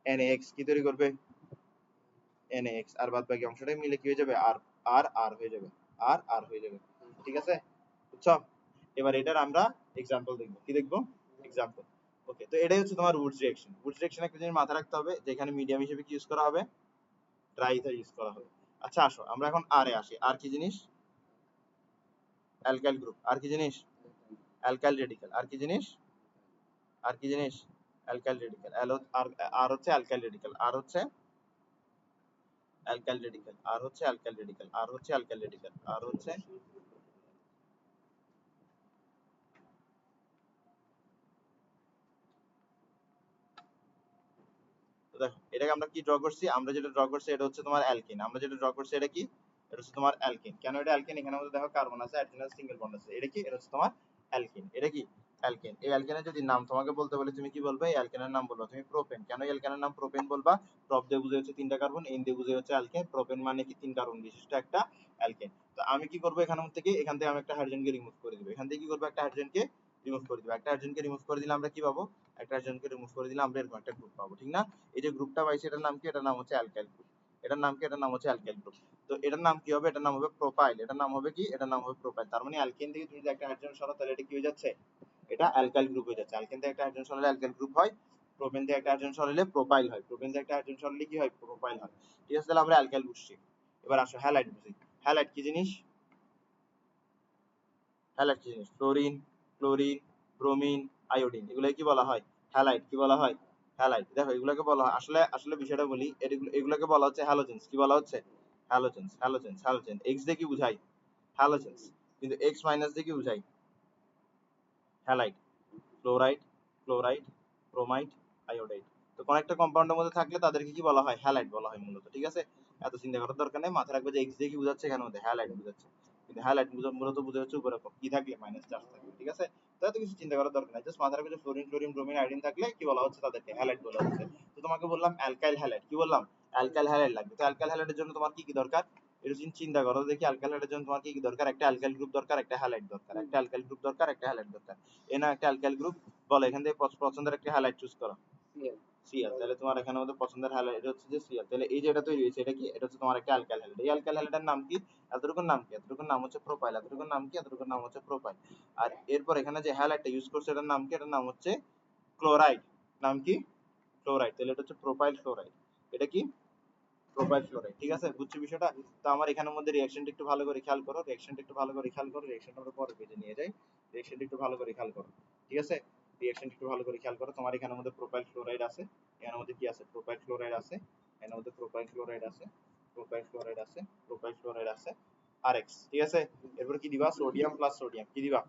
NaX। কি তৈরি করবে? NaX। আর বাদ বাকি অংশটা মিলে কি হয়ে যাবে? আর আর আর হয়ে যাবে, আর আর হয়ে যাবে। ঠিক আছে? বুঝছো? এবার এটার আমরা এক্সাম্পল দেখবো। কি দেখবো? এক্সাম্পল। ওকে, তো এটাই হচ্ছে তোমার উডস রিঅ্যাকশন। উডস রিঅ্যাকশন একটা জিনিস মাথায় রাখতে হবে যে এখানে মিডিয়াম হিসেবে কি ইউজ করা হবে? ড্রাই ইথার ইউজ করা হবে। আচ্ছা আসো আমরা এখন আর এ আসি। আর কি জিনিস? Alkyl group. আর কি জিনিস? Alkyl radical. আর কি জিনিস? আর কি জিনিস? Alkyl radical. আর আর হচ্ছে অ্যালকাইল রেডিক্যাল, আর হচ্ছে অ্যালকাইল রেডিক্যাল, আর হচ্ছে অ্যালকাইল রেডিক্যাল, আর হচ্ছে অ্যালকাইল রেডিক্যাল, আর হচ্ছে। তো দেখো এটাকে আমরা কি ড্র করছি, আমরা যেটা ড্র করছি এটা হচ্ছে তোমার অ্যালকিন। আমরা যেটা ড্র করছি এটা কি? এটা হচ্ছে তোমার অ্যালকিন। কেন এটা অ্যালকিন? এখানে মধ্যে দেখো কার্বন আছে, অ্যাডজেনাল সিঙ্গেল বন্ড আছে। এটা কি? এটা হচ্ছে তোমার অ্যালকিন। এটা কি? অ্যালকিন। এই অ্যালকিনের যদি নাম তোমাকে বলতে বলে তুমি কি বলবে? এই অ্যালকিনের নাম বলবা তুমি প্রোপেন। কেন এই অ্যালকিনের নাম প্রোপেন বলবা? প্রপ দিয়ে বুঝে হচ্ছে 3টা কার্বন, এন দিয়ে বুঝে হচ্ছে অ্যালকেন, প্রোপেন মানে কি 3 কার্বন বিশিষ্ট একটা অ্যালকেন। তো আমি কি করব, এখান থেকে আমি একটা হাইড্রোজেনকে রিমুভ করে দিব। এখান থেকে কি করব, একটা হাইড্রোজেনকে রিমুভ করে দিব। একটা হাইড্রোজেনকে রিমুভ করে দিলে আমরা কি পাবো? একটা হাইড্রোজেনকে রিমুভ করে দিলে আমরা এরকম একটা গ্রুপ পাবো, ঠিক না? এই যে গ্রুপটা পাইছি এটার নাম কি? এটার নাম হচ্ছে অ্যালকাইল গ্রুপ। এটার নাম কি? এটার নাম হচ্ছে অ্যালকাইল গ্রুপ। তো এটার নাম কি হবে? এটার নাম হবে প্রোপাইল। এটার নাম হবে কি? এটার নাম হবে প্রোপাইল। তার মানে অ্যালকেন থেকে তুমি যদি একটা হাইড্রোজেন সরাও তাহলে এটা কি হয়ে যাচ্ছে? এটা অ্যালকাইল গ্রুপ হয়ে যাচ্ছে। অ্যালকেন থেকে একটা হাইড্রোজেন সরালে অ্যালকাইল গ্রুপ হয়, প্রোপেন থেকে একটা হাইড্রোজেন সরালে প্রোপাইল হয়, প্রোপেন থেকে একটা হাইড্রোজেন সরালে কি হয়? প্রোপাইল হয়। ঠিক আছে? তাহলে আমরা অ্যালকাইল বুঝছি। এবার আসো হ্যালাইড বুঝি। হ্যালাইড কি জিনিস? হ্যালাইড কি জিনিস? ফ্লোরিন, ক্লোরিন, ব্রোমিন, আয়োডিন, এগুলো কি বলা হয়? হ্যালাইড। কি বলা হয়? হ্যালাইড। দেখো এগুলোকে বলা হয়, আসলে আসলে বিষয়টা বলি, এগুলোকে বলা হচ্ছে হ্যালোজেন্স। কি বলা হচ্ছে? হ্যালোজেন্স, হ্যালোজেন্স, হ্যালোজেন। এক্স দিয়ে কি বুঝাই? হ্যালোজেন্স। কিন্তু এক্স মাইনাস দিয়ে কি বুঝাই? Halide, chloride, chloride, bromide, iodide. তো কোন একটা কম্পাউন্ডের মধ্যে থাকলে তাদেরকে কি বলা হয়? হ্যালাইড বলা হয় মূলত। ঠিক আছে, এত চিন্তা করার দরকার নেই, মাথায় রাখবে যে এক্স দিয়ে কি বোঝাচ্ছে এখানে মধ্যে? হ্যালাইড বোঝাচ্ছে। কিন্তু হ্যালাইড মূলত বোঝা হচ্ছে উপরে কি থাকলে? মাইনাস চার্জ থাকবে। ঠিক আছে, তাই তো কিছু চিন্তা করার দরকার নাই, জাস্ট মাথায় রাখবে যে ফ্লোরিন, ক্লোরিন, ব্রোমিন, আয়োডিন থাকলে কি বলা হচ্ছে? তাদেরকে হ্যালাইড বলা হচ্ছে। তো তোমাকে বললাম অ্যালকাইল হ্যালাইড, কি বললাম? অ্যালকাইল হ্যালাইড লাগবে। তো অ্যালকাইল হ্যালাইডের জন্য তোমার কি কি দরকার? এটা চিন্তা করো দেখি, অ্যালকাইল হ্যালাইডের জন্য তোমার কি কি দরকার? একটা অ্যালকাইল গ্রুপ দরকার, একটা হ্যালাইড দরকার, একটা অ্যালকাইল গ্রুপ দরকার, একটা হ্যালাইড দরকার। এ না একটা অ্যালকাইল গ্রুপ, বলো এখান থেকে পছন্দের একটা হ্যালাইড চুজ করো। সিএল। সিএল, তাহলে তোমার এখানে মধ্যে পছন্দের হ্যালাইড হচ্ছে যে সিএল। তাহলে এই যে এটা তৈরি হয়েছে, এটা কি? এটা হচ্ছে তোমার একটা অ্যালকাইল হ্যালাইড। এই অ্যালকাইল হ্যালাইডের নাম কি? এতটুকুর নাম কি? এতটুকুর নাম হচ্ছে প্রোপাইল। এতটুকুর নাম কি? এতটুকুর নাম হচ্ছে প্রোপাইল। আর এরপর এখানে যে হ্যালাইডটা ইউজ করছে এটার নাম কি? এটার নাম হচ্ছে ক্লোরাইড। নাম কি? ক্লোরাইড। তাহলে এটা হচ্ছে প্রোপাইল ক্লোরাইড। এটা কি? Propyl chloride. ঠিক আছে, বুঝছো বিষয়টা? তো আমার এখানের মধ্যে রিঅ্যাকশনটা একটু ভালো করে খেয়াল করো, রিঅ্যাকশনটা একটু ভালো করে খেয়াল করো, রিঅ্যাকশনটা আমরা পরের পেজে নিয়ে যাই। রিঅ্যাকশনটা একটু ভালো করে খেয়াল করো। ঠিক আছে, রিঅ্যাকশনটা একটু ভালো করে খেয়াল করো। তোমার এখানের মধ্যে প্রোপাইল ক্লোরাইড আছে, এখানের মধ্যে কি আছে? প্রোপাইল ক্লোরাইড আছে, এখানের মধ্যে প্রোপাইল ক্লোরাইড আছে, প্রোপাইল ক্লোরাইড আছে, প্রোপাইল ক্লোরাইড আছে, আরএক্স। ঠিক আছে, এরপর কি দিবা? Sodium plus sodium. কি দিবা?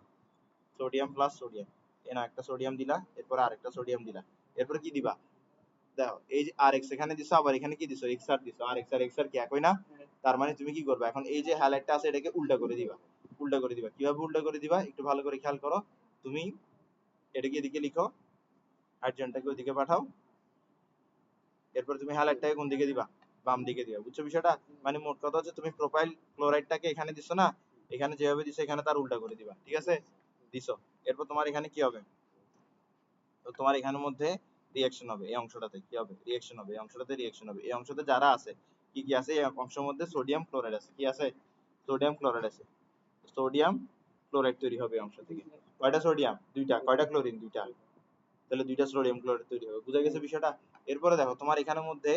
Sodium plus sodium. এনা একটা সোডিয়াম দিলা, এরপর আরেকটা সোডিয়াম দিলা, এরপর কি দিবা? দেখো এই যে আর এক্স এখানে দিছো, আবার এখানে কি দিছো? এক্স আর দিছো। আর এক্স আর কি একই না? তার মানে তুমি কি করবে এখন? এই যে হ্যালাইডটা আছে এটাকে উল্টা করে দিবা। উল্টা করে দিবা, কিভাবে উল্টা করে দিবা একটু ভালো করে খেয়াল করো। তুমি এটাকে এদিকে লিখো, হাইড্রোজেনটাকে ওইদিকে পাঠাও, এরপর তুমি হ্যালাইডটাকে কোন দিকে দিবা? বাম দিকে দিবা। বুঝছো বিষয়টা? মানে মোট কথা হচ্ছে তুমি প্রোপাইল ক্লোরাইডটাকে এখানে দিছো না, এখানে যেভাবে দিছো এখানে তার উল্টা করে দিবা। ঠিক আছে, দিছো। এরপর তোমার এখানে কি হবে? তো তোমার এখানের মধ্যে রিঅ্যাকশন হবে, এই অংশটাতে কি হবে? রিঅ্যাকশন হবে, এই অংশটাতে রিঅ্যাকশন হবে। এই অংশতে যারা আছে কি কি আছে? এই অংশের মধ্যে সোডিয়াম ক্লোরাইড আছে। কি আছে? সোডিয়াম ক্লোরাইড আছে। সোডিয়াম ক্লোরাইড তৈরি হবে এই অংশ থেকে। কয়টা সোডিয়াম? দুইটা। কয়টা ক্লোরিন? দুইটা। তাহলে দুইটা সোডিয়াম ক্লোরাইড তৈরি হবে। বুঝা গেছে বিষয়টা? এরপরে দেখো তোমার এখানের মধ্যে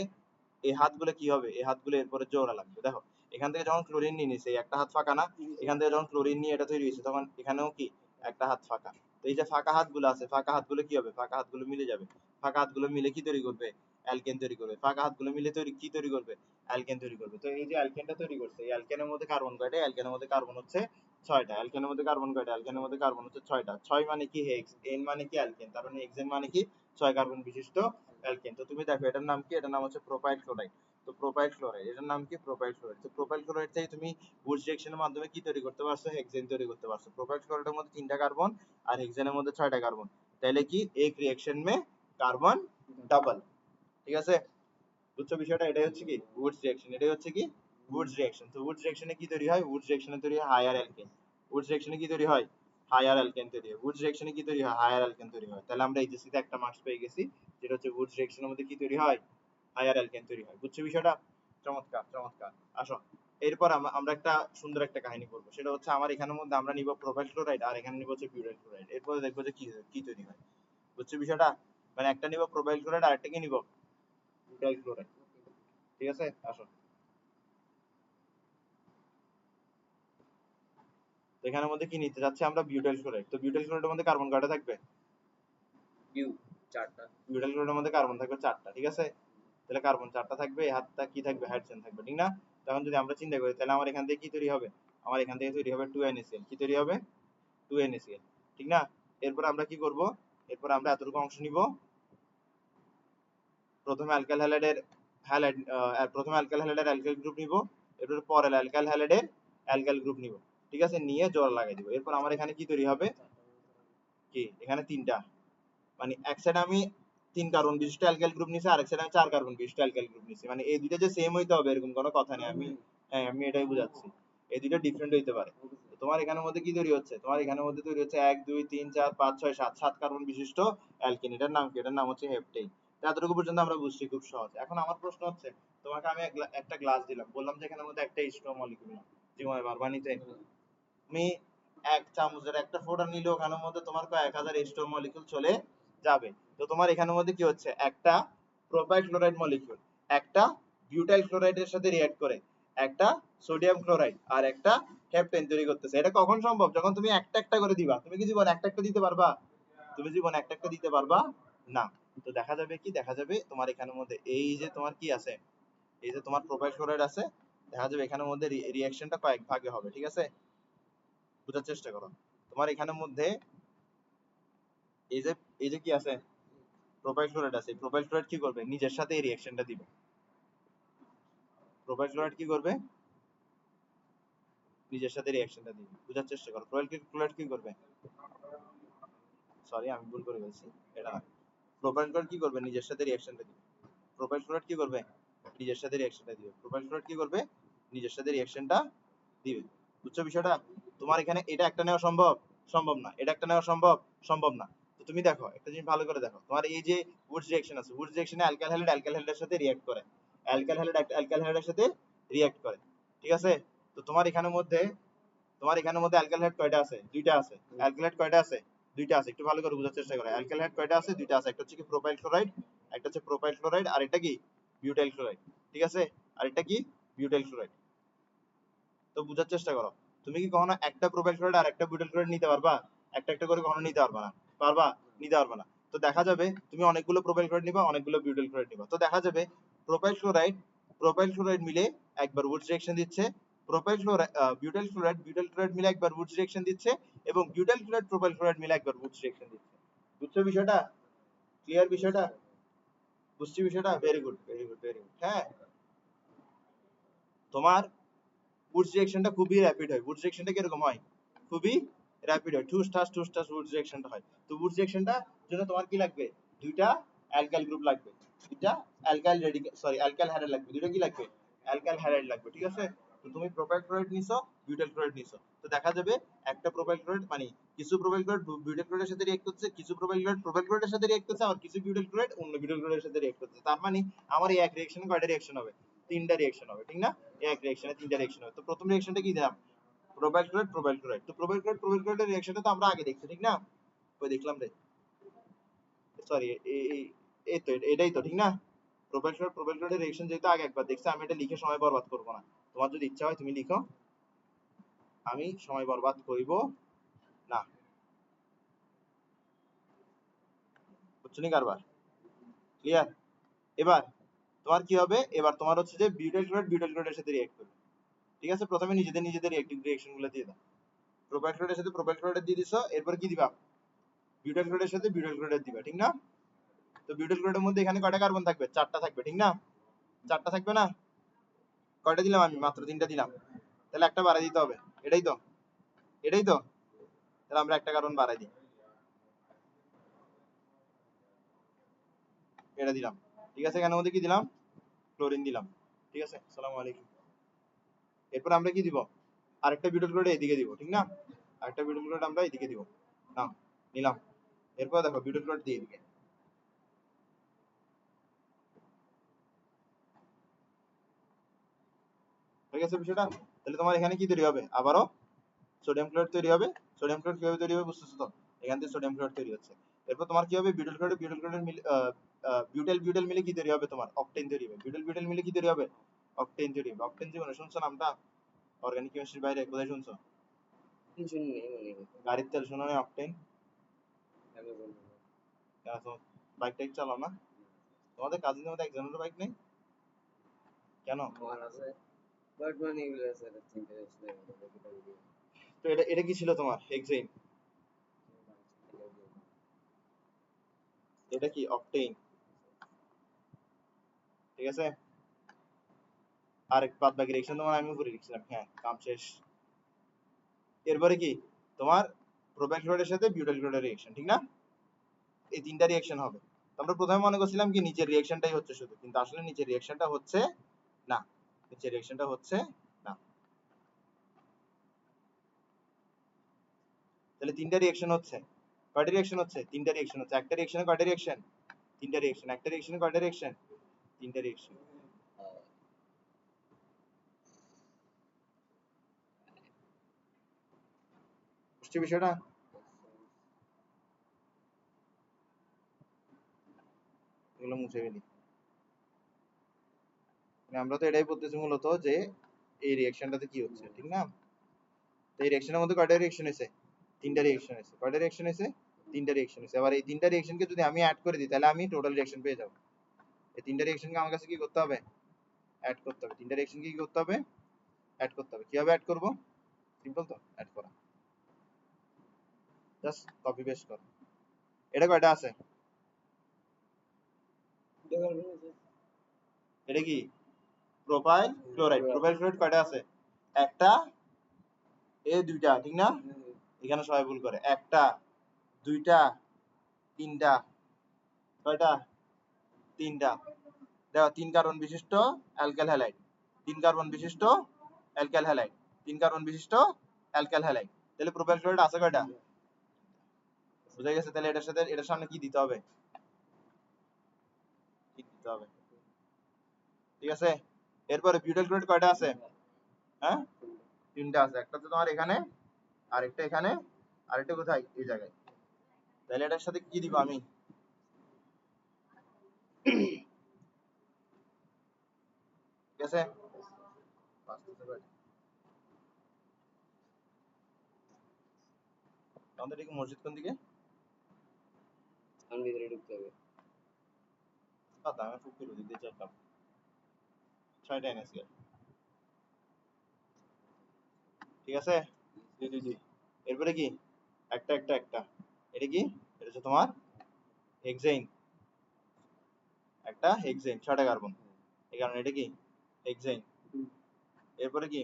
এই হাতগুলো কি হবে? এই হাতগুলো এরপরে জোড়া লাগবে। দেখো এখান থেকে যখন ক্লোরিন নিয়ে নিছে, একটা হাত ফাঁকা না? এখান থেকে যখন ক্লোরিন নিয়ে এটা তৈরি হয়েছে তখন এখানেও কি একটা হাত ফাঁকা। তো এই যে ফাঁকা হাতগুলো আছে, ফাঁকা হাতগুলো কি হবে? ফাঁকা হাতগুলো মিলে যাবে। ফাঁকা হাতগুলো মিলে কি তৈরি করবে? অ্যালকেন তৈরি করবে। ফাঁকা হাতগুলো মিলে কি তৈরি করবে? অ্যালকেন তৈরি করবে। তো এই যে অ্যালকেনটা তৈরি করছে, এই অ্যালকেনের মধ্যে কার্বন কয়টা? অ্যালকেনের মধ্যে কার্বন হচ্ছে 6টা। অ্যালকেনের মধ্যে কার্বন কয়টা? অ্যালকেনের মধ্যে কার্বন হচ্ছে 6টা। 6 মানে কি? হেক্স। এন মানে কি? অ্যালকেন। তার মানে হেক্সেন মানে কি? 6 কার্বন বিশিষ্ট অ্যালকেন। তো তুমি দেখো এটার নাম কি? এটার নাম হচ্ছে প্রোপাইল ক্লোরাইড। তো প্রোপাইল ক্লোরাইড, এটার নাম কি? Propyl chloride. তো প্রোপাইল ক্লোরাইড থেকে তুমি বুশ রিঅ্যাকশনের মাধ্যমে কি তৈরি করতে পারছো? হেক্সেন তৈরি করতে পারছো। প্রোপাইল ক্লোরাইডের মধ্যে 3টা কার্বন আর হেক্সেনের মধ্যে 6টা কার্বন। তাহলে কি এক রিঅ্যাকশন মে কার্বন ডাবল। ঠিক আছে, বুঝছো বিষয়টা? এটাই হচ্ছে কি উডস রিঅ্যাকশন। এটাই হচ্ছে কি উডস রিঅ্যাকশন। তো উডস রিঅ্যাকশনে কি তৈরি হয়? উডস রিঅ্যাকশনে তৈরি হয় হায়ার অ্যালকেন। উডস রিঅ্যাকশনে কি তৈরি হয়? হায়ার অ্যালকেন তৈরি হয়। উডস রিঅ্যাকশনে কি তৈরি হয়? হায়ার অ্যালকেন তৈরি হয়। তাহলে আমরা এইচএসসি তে একটা মার্কস পেয়ে গেছি, যেটা হচ্ছে উডস রিঅ্যাকশনের মধ্যে কি তৈরি হয়? হায়ার অ্যালকেন তৈরি হয়। বুঝছো বিষয়টা? চমৎকার চমৎকার। আসো এরপর আমরা একটা সুন্দর একটা কাহিনী করবো, সেটা হচ্ছে আমার এখানের মধ্যে আমরা নিব প্রোপাইল ক্লোরাইড আর এখানে নিব হচ্ছে বিউটাইল ক্লোরাইড। এরপরে দেখবো যে কি কি তৈরি হয়। বুঝছো বিষয়টা? মানে একটা নিব প্রোপাইল ক্লোরাইড আর একটা কি নিব? Butyl chloride. ঠিক আছে, আসো। তো এখানের মধ্যে কি নিতে যাচ্ছে আমরা? Butyl chloride. তো বিউটাইল ক্লোরাইডের মধ্যে কার্বন কয়টা থাকবে? বিউ 4টা। বিউটাইল ক্লোরাইডের মধ্যে কার্বন থাকবে 4টা। ঠিক আছে, তাহলে কার্বন 4টা থাকবে, এই হাতটা কি থাকবে? হাইড্রোজেন থাকবে, ঠিক না? তখন যদি আমরা চিন্তা করি তাহলে আমার এখান থেকে কি তৈরি হবে? আমার এখান থেকে তৈরি হবে 2NaCl। কি তৈরি হবে? 2NaCl, ঠিক না? এরপর আমরা কি করব? এরপর আমরা এতটুকু অংশ নিব, প্রথমে অ্যালকাইল হ্যালাইডের প্রথমে অ্যালকাইল হ্যালাইডের অ্যালকাইল গ্রুপ নিব, এরপর পরে অ্যালকাইল হ্যালাইডের অ্যালকাইল গ্রুপ নিব। ঠিক আছে, নিয়ে জোড়া লাগাই দিব। এরপর আমার এখানে কি তৈরি হবে? কি এখানে 3টা, মানে এক সাইডে আমি 3 কার্বন বিশিষ্ট অ্যালকাইল গ্রুপ নিছি, আরেক সাইডে আমি 4 কার্বন বিশিষ্ট অ্যালকাইল গ্রুপ নিছি। মানে এই দুইটা যে সেম হইতে হবে এরকম কোনো কথা নেই। হ্যাঁ আমি এটাই বুঝাচ্ছি, এই দুইটা ডিফারেন্ট হইতে পারে। তো তোমার এখানের মধ্যে কি তৈরি হচ্ছে? তোমার এখানের মধ্যে তৈরি হচ্ছে 1 2 3 4 5 6 7 7 কার্বন বিশিষ্ট অ্যালকেন। এটার নাম কি? এটার নাম হচ্ছে হেপ্টেন। এতটুকু পর্যন্ত আমরা বুঝছি, খুব সহজ। এখন আমার প্রশ্ন হচ্ছে, তোমাকে আমি একটা গ্লাস দিলাম, বললাম যে এখানের মধ্যে একটা H2O মলিকিউল নাও, জীবনে পারবা নিতে? তুমি এক চামচের একটা ফোঁটা নিলে ওখানের মধ্যে তোমার কয়েক হাজার H2O মলিকিউল চলে যাবে। তো তোমার এখানের মধ্যে কি হচ্ছে? একটা প্রোপাইল ক্লোরাইড মলিকিউল একটা বিউটাইল ক্লোরাইডের সাথে রিঅ্যাক্ট করে একটা সোডিয়াম ক্লোরাইড আর একটা হেপ্টেন তৈরি করতেছে। এটা কখন সম্ভব? যখন তুমি একটা একটা করে দিবা। তুমি কি জীবন একটা একটা দিতে পারবা? তুমি জীবন একটা একটা দিতে পারবা না। তো দেখা যাবে কি? দেখা যাবে তোমার এখানের মধ্যে এই যে তোমার কি আছে, এই যে তোমার প্রোপাইল ক্লোরাইড আছে, দেখা যাবে এখানের মধ্যে রিঅ্যাকশনটা কয়েক ভাগে হবে। ঠিক আছে, বোঝার চেষ্টা করো। তোমার এখানের মধ্যে এই যে কি আছে, প্রোপাইল ক্লোরাইড আছে। প্রোপাইল ক্লোরাইড কি করবে, নিজের সাথে এই রিঅ্যাকশনটা দিবে। প্রোপাইল ক্লোরাইড কি করবে, নিজের সাথে রিঅ্যাকশনটা দিবে। বোঝার চেষ্টা করো। প্রোপাইল ক্লোরাইড কি করবে, সরি আমি ভুল করে বলছি, এটা না। প্রোপাইল ক্লোরাইড কি করবে, নিজের সাথে রিঅ্যাকশনটা দিবে। প্রোপাইল ক্লোরাইড কি করবে, নিজের সাথে রিঅ্যাকশনটা দিবে। প্রোপাইল ক্লোরাইড কি করবে, নিজের সাথে রিঅ্যাকশনটা দিবে। বুঝছো বিষয়টা? তোমার এখানে এটা একটা নেওয়া সম্ভব, সম্ভব না। এটা একটা নেওয়া সম্ভব, সম্ভব না। তো তুমি দেখো একটা জিনিস ভালো করে দেখো, তোমার এই যে উডস রিঅ্যাকশন আছে, উডস রিঅ্যাকশনে অ্যালকাইল হ্যালাইড অ্যালকাইল হ্যালাইডের সাথে রিঅ্যাক্ট করে, অ্যালকাইল হ্যালাইড অ্যালকাইল হ্যালাইডের সাথে রিঅ্যাক্ট করে, ঠিক আছে? তো তোমার এখানের মধ্যে অ্যালকাইল হ্যালাইড কয়টা আছে, দুইটা আছে। অ্যালকাইল হ্যালাইড কয়টা আছে, দুইটা আছে। একটু ভালো করে বোঝার চেষ্টা করো। অ্যালকাইল হ্যালাইড কয়টা আছে, দুইটা আছে। একটা হচ্ছে কি প্রোপাইল ক্লোরাইড, একটা হচ্ছে প্রোপাইল ক্লোরাইড, আর এটা কি বিউটাইল ক্লোরাইড, ঠিক আছে? আর এটা কি বিউটাইল ক্লোরাইড। তো বোঝার চেষ্টা করো, তুমি কি কখনো একটা প্রোপাইল ক্লোরাইড আর একটা বিউটাইল ক্লোরাইড নিতে পারবা? একটা একটা করে কখনো নিতে পারবা না, পারবা? নিতে পারবা না। তো দেখা যাবে তুমি অনেকগুলো প্রোপাইল ক্লোরাইড নিবা, অনেকগুলো বিউটাইল ক্লোরাইড নিবা। তো দেখা যাবে প্রোপাইল ক্লোরাইড মিলে একবার উডস রিঅ্যাকশন দিচ্ছে, প্রোপাইল ক্লোরাইড বিউটাইল ক্লোরাইড মিলে একবার উডস রিঅ্যাকশন দিচ্ছে, এবং বিউটাইল ক্লোরাইড প্রোপাইল ক্লোরাইড মিলে একবার উডস রিঅ্যাকশন দিচ্ছে। বুঝছো বিষয়টা? ক্লিয়ার বিষয়টা? বুঝছি বিষয়টা? Very good, very good, very good. হ্যাঁ, তোমার উডস রিঅ্যাকশনটা খুবই র‍্যাপিড হয়। উডস রিঅ্যাকশনটা কিরকম হয়, খুবই র‍্যাপিড হয়, ঠুস ঠাস উডস রিঅ্যাকশনটা হয়। তো উডস রিঅ্যাকশনটা জন্য তোমার কি লাগবে, দুইটা অ্যালকাইল গ্রুপ লাগবে, দুইটা alkyl radical, sorry alkyl halide লাগবে, দুইটা কি লাগবে, অ্যালকাইল হ্যালাইড লাগবে, ঠিক আছে? তো তুমি প্রোপাইল ক্লোরাইড নিছো, বিউটাইল ক্লোরাইড নিছো, তো দেখা যাবে একটা প্রোপাইল ক্লোরাইড মানে কিছু প্রোপাইল ক্লোরাইড বিউটাইল ক্লোরাইডের সাথে রিঅ্যাক্ট করছে, কিছু প্রোপাইল ক্লোরাইডের সাথে রিঅ্যাক্ট করছে, আর কিছু বিউটাইল ক্লোরাইড অন্য বিউটাইল ক্লোরাইডের সাথে রিঅ্যাক্ট করছে। তার মানে আমার এই এক রিঅ্যাকশনে কয়টা রিঅ্যাকশন হবে, তিনটা রিঅ্যাকশন হবে, ঠিক না? এক রিঅ্যাকশনে তিনটা রিঅ্যাকশন হবে। তো প্রথম রিঅ্যাকশনটা কি দিলাম, প্রোপাইল ক্লোরাইড। তো প্রোপাইল ক্লোরাইডের রিঅ্যাকশনটা তো আমরা আগে দেখছি, ঠিক না? ওই দেখলাম রে, সরি এই তো এটাই তো, ঠিক না? প্রোপাইল ক্লোরাইডের রিঅ্যাকশন যেহেতু আগে একবার দেখছি, আমি এটা লিখে সময় বরবাদ করব না। তোমার যদি ইচ্ছা হয় তুমি লিখো, আমি সময় বরবাদ করিব না। বুঝছো নি কারবার? ক্লিয়ার? এবার তোমার কি হবে, এবার তোমার হচ্ছে যে বিউটাইল ক্লোরাইডের সাথে রিঅ্যাক্ট করবে, ঠিক আছে? প্রথমে নিজেদের রিঅ্যাকশন গুলো দিয়ে দাও। প্রোপাইল ক্লোরাইডের সাথে প্রোপাইল ক্লোরাইড দিয়ে দিছো, এরপর কি দিবা, বিউটাইল ক্লোরাইডের সাথে বিউটাইল ক্লোরাইড দিবা, ঠিক না? তো বিউটাইল ক্লোরাইডের মধ্যে এখানে কয়টা কার্বন থাকবে, চারটা থাকবে, ঠিক না? চারটা থাকবে না? কয়টা দিলাম আমি, মাত্র তিনটা দিলাম। তাহলে একটা বাড়াই দিতে হবে, এটাই তো, এটাই তো। তাহলে আমরা একটা কার্বন বাড়াই দিই, এটা দিলাম, ঠিক আছে? এখানের মধ্যে কি দিলাম, ক্লোরিন দিলাম, ঠিক আছে? আসসালামু আলাইকুম। এরপর আমরা কি দিব, আরেকটা বিউটাইল ক্লোরাইড এদিকে দিব, ঠিক না? আরেকটা বিউটাইল ক্লোরাইড আমরা এদিকে দিব, নাও নিলাম। এরপর দেখো বিউটাইল ক্লোরাইড দিয়ে এদিকে, ঠিক আছে বিষয়টা? তাহলে তোমার এখানে কি তৈরি হবে, আবারও সোডিয়াম ক্লোরাইড তৈরি হবে। সোডিয়াম ক্লোরাইড কিভাবে তৈরি হবে বুঝতেছো তো? এখান থেকে সোডিয়াম ক্লোরাইড তৈরি হচ্ছে। এরপর তোমার কি হবে, বিউটাইল ক্লোরাইড মিলে বিউটাইল মিলে কি তৈরি হবে, তোমার অকটেন তৈরি হবে। বিউটাইল মিলে কি তৈরি হবে, অকটেন তৈরি হবে। অকটেন জীবনে শুনছো নামটা, অর্গানিক কেমিস্ট্রির বাইরে কোথায় শুনছো? কিছু নেই মনে হয়। গাড়ির তেল শোনো না, অকটেন? আমি বলবো না। কেন তো বাইক টাইক চালাও না? তোমাদের কাজিনের মধ্যে একজনেরও বাইক নেই কেন? আমার আছে, বাট মানে এগুলো আছে চিন্তা করছি না, তো এটা কি ছিল তোমার হেক্সেন, এটা কি অকটেন, ঠিক আছে? আর বাদ বাকি রিঅ্যাকশন তোমার আমি উপরে লিখছিলাম, হ্যাঁ কাম শেষ। এরপরে কি তোমার প্রোপাইল ক্লোরাইডের সাথে বিউটাইল ক্লোরাইডের রিঅ্যাকশন, ঠিক না? এই তিনটা রিঅ্যাকশন হবে। তো আমরা প্রথমে মনে করছিলাম কি নিচের রিঅ্যাকশনটাই হচ্ছে শুধু, কিন্তু আসলে নিচের রিঅ্যাকশনটা হচ্ছে না, নিচের রিঅ্যাকশনটা হচ্ছে না। তাহলে তিনটা রিঅ্যাকশন হচ্ছে, কয়টা রিঅ্যাকশন হচ্ছে, তিনটা রিঅ্যাকশন হচ্ছে। একটা রিঅ্যাকশনে কয়টা রিঅ্যাকশন, তিনটা রিঅ্যাকশন। একটা রিঅ্যাকশনে কয়টা রিঅ্যাকশন, তিনটা রিঅ্যাকশন। বুঝছো বিষয়টা? এগুলো মুছে ফেলি। মানে আমরা তো এটাই বলতেছি মূলত যে এই রিঅ্যাকশনটাতে কি হচ্ছে, ঠিক না? তো এই রিঅ্যাকশনের মধ্যে কয়টা রিঅ্যাকশন হয়েছে, তিনটা রিঅ্যাকশন হয়েছে। কয়টা রিঅ্যাকশন হয়েছে, তিনটা রিঅ্যাকশন হয়েছে। আবার এই তিনটা রিঅ্যাকশনকে যদি আমি অ্যাড করে দিই তাহলে আমি টোটাল রিঅ্যাকশন পেয়ে যাবো। এই তিনটা রিঅ্যাকশনকে আমার কাছে কি করতে হবে, অ্যাড করতে হবে। তিনটা রিঅ্যাকশনকে কি করতে হবে, অ্যাড করতে হবে। কিভাবে অ্যাড করব, সিম্পল তো অ্যাড করা। জাস্ট কপি পেস্ট কর। এটা কয়টা আছে? এটা কি প্রোপাইল ক্লোরাইড। প্রোপাইল ক্লোরাইড কয়টা আছে? একটা, এই দুইটা, ঠিক না? এখানে সবাই ভুল করে। একটা, দুইটা, তিনটা। কয়টা? তিনটা। দেখো 3 কার্বন বিশিষ্ট অ্যালকাইল হ্যালাইড, 3 কার্বন বিশিষ্ট অ্যালকাইল হ্যালাইড, 3 কার্বন বিশিষ্ট অ্যালকাইল হ্যালাইড। তাহলে প্রোপাইল ক্লোরাইড আছে কয়টা? বুঝা গেছে? তাহলে এটার সাথে এটার সামনে কি দিতে হবে? কি দিতে হবে? ঠিক আছে। এরপরে বিউটাইল ক্লোরাইড কয়টা আছে? হ্যাঁ, 3টা আছে। একটা তো তোমার এখানে, আরেকটা এখানে, আরেকটা কোথায়? এই জায়গায়। তাহলে এটার সাথে কি দিব আমি? ঠিক আছে। আমাদের এদিকে মসজিদ কোন দিকে? ভিতরে ঢুকতে হবে। পাতা আমি ফুক করে দিতে চাইতাম। 6টা এনেছি। ঠিক আছে। জি। এরপরে কি? একটা একটা একটা। এটা কি? এটা হচ্ছে তোমার হেক্সেইন। একটা হেক্সেইন, 6টা কার্বন। এই কারণে এটা কি? হেক্সেইন। এরপরে কি?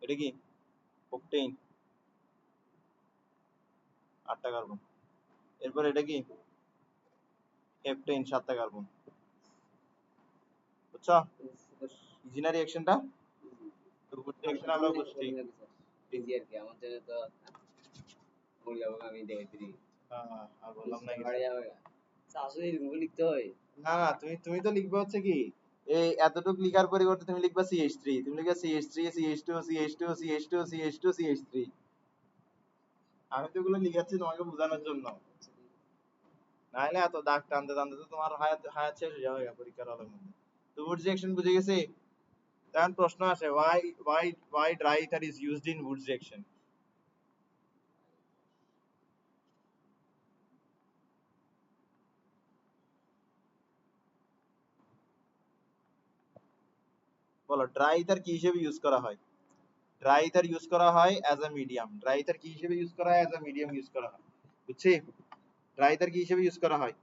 এটা কি? Octane, 8টা carbon. এরপরে এটা কি? হেপটেইন, 7টা কার্বন। বুঝছো? ইজি না রিঅ্যাকশনটা? তো রিঅ্যাকশন আমরা বুঝছি। ইজি আর কি, আমার জন্য তো ভুল যাবো, আমি দেখে দিই। আর বললাম না কিছু। বাড়ি যাবে আসলে এরকম লিখতে হয়। না না, তুমি তো লিখবে হচ্ছে কি, এই এতটুকু লিখার পরিবর্তে তুমি লিখবা CH3, তুমি লিখবা CH3 CH2 CH2 CH2 CH2 CH3। আমি তো এগুলো লিখাচ্ছি তোমাকে বোঝানোর জন্য, নাহলে এত দাগ টানতে টানতে তো তোমার হায়াত হায়াত শেষ হয়ে যাবে পরীক্ষার হলের মধ্যে। তো উড রিঅ্যাকশন বুঝে গেছি। তখন প্রশ্ন আসে, why dry ether is used in Woods reaction? বলো, ড্রাই ইথার কি হিসেবে ইউজ করা হয়? ড্রাই ইথার ইউজ করা হয় as a medium. Dry ether কি হিসেবে ইউজ করা হয়? অ্যাজ আ মিডিয়াম ইউজ করা হয়। বুঝছি? ড্রাই ইথার কি হিসেবে ইউজ করা হয়?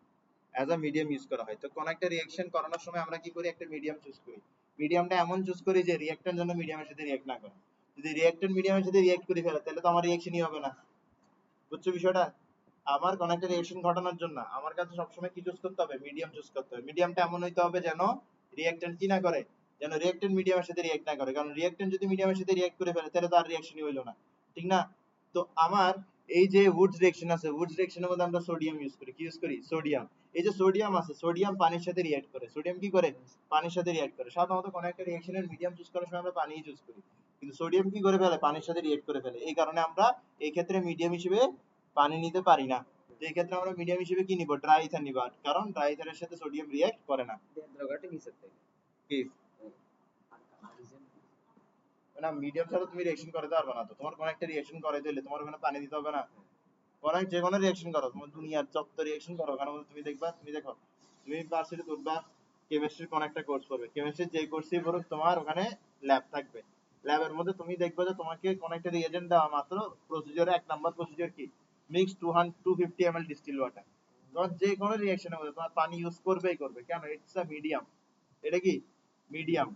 অ্যাজ আ মিডিয়াম ইউজ করা হয়। তো কোন একটা রিঅ্যাকশন করানোর সময় আমরা কি করি? একটা মিডিয়াম চুজ করি। মিডিয়ামটা এমন চুজ করি যে রিঅ্যাক্ট্যান্ট যেন মিডিয়ামের সাথে রিঅ্যাক্ট না করে। যদি রিঅ্যাক্ট্যান্ট মিডিয়ামের সাথে রিঅ্যাক্ট করে ফেলে তাহলে তো আমার রিঅ্যাকশনই হবে না। বুঝছো বিষয়টা? আমার কোন একটা রিঅ্যাকশন ঘটানোর জন্য আমার কাছে সবসময় কি চুজ করতে হবে? মিডিয়াম চুজ করতে হবে। মিডিয়ামটা এমন হইতে হবে যেন রিঅ্যাক্ট্যান্ট কি না করে, যেন রিঅ্যাক্ট্যান্ট মিডিয়ামের সাথে রিঅ্যাক্ট না করে। কারণ রিঅ্যাক্ট্যান্ট যদি মিডিয়ামের সাথে রিঅ্যাক্ট করে ফেলে তাহলে তো আর রিঅ্যাকশনই হইলো না, ঠিক না? তো আমার এই যে উডস রিঅ্যাকশন আছে, উডস রিঅ্যাকশনের মধ্যে আমরা সোডিয়াম ইউজ করি। কি ইউজ করি? সোডিয়াম। এই যে সোডিয়াম আছে, সোডিয়াম পানির সাথে রিঅ্যাক্ট করে। সোডিয়াম কি করে? পানির সাথে রিঅ্যাক্ট করে। সাধারণত কোন একটা রিঅ্যাকশনের মিডিয়াম চুজ করার সময় আমরা পানিই চুজ করি, কিন্তু সোডিয়াম কি করে ফেলে? পানির সাথে রিঅ্যাক্ট করে ফেলে। এই কারণে আমরা এই ক্ষেত্রে মিডিয়াম হিসেবে পানি নিতে পারি না। তো এই ক্ষেত্রে আমরা মিডিয়াম হিসেবে কি নিব? ড্রাই ইথার নিব। কারণ ড্রাই ইথারের সাথে সোডিয়াম রিঅ্যাক্ট করে না। দ্রগাটা কিসের থেকে? কি না, মিডিয়াম ছাড়া তুমি রিঅ্যাকশন করাতে পারবে না। তো তোমার কোন একটা রিঅ্যাকশন করাইতে হলে তোমার ওখানে পানি দিতে হবে না? কোন যে কোনো রিঅ্যাকশন করো, তোমার দুনিয়ার যত রিঅ্যাকশন করো কারণ তুমি দেখবা, তুমি দেখো, তুমি ভার্সিটি উঠবা, কেমিস্ট্রির কোন একটা কোর্স করবে, কেমিস্ট্রির যে কোর্সই পড়ুক তোমার ওখানে ল্যাব থাকবে। ল্যাবের মধ্যে তুমি দেখবে যে তোমাকে কোন একটা রিএজেন্ট দেওয়া মাত্র, প্রসিডিউরে 1 নম্বর প্রসিডিউর কি? Mix 250 ml distil water. তোমার যে কোনো রিঅ্যাকশনের মধ্যে তোমার পানি ইউজ করবেই করবে। কেন? It's a medium. এটা কি? মিডিয়াম।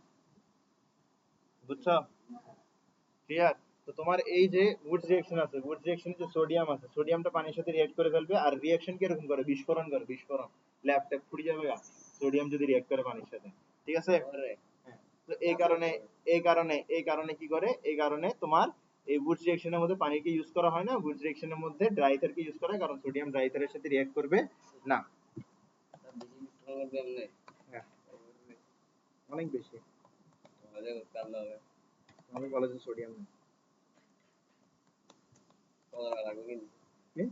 বুঝছো? ক্লিয়ার? তো তোমার এই যে উডস রিঅ্যাকশন আছে, উডস রিঅ্যাকশনে যে সোডিয়াম আছে, সোডিয়ামটা পানির সাথে রিঅ্যাক্ট করে ফেলবে। আর রিঅ্যাকশন কি এরকম করে? বিস্ফোরণ করে, বিস্ফোরণ। ল্যাব ট্যাব ফুটে যাবে গা, সোডিয়াম যদি রিঅ্যাক্ট করে পানির সাথে। ঠিক আছে? হ্যাঁ। তো এই কারণে কি করে? এই কারণে তোমার এই উডস রিঅ্যাকশনের মধ্যে পানিকে ইউজ করা হয় না। উডস রিঅ্যাকশনের মধ্যে ড্রাই ইথারকে ইউজ করা হয়, কারণ সোডিয়াম ড্রাই ইথারের সাথে রিঅ্যাক্ট করবে না। হ্যাঁ, অনেক বেশি। আমাদের কলেজে সোডিয়াম নেই। কি?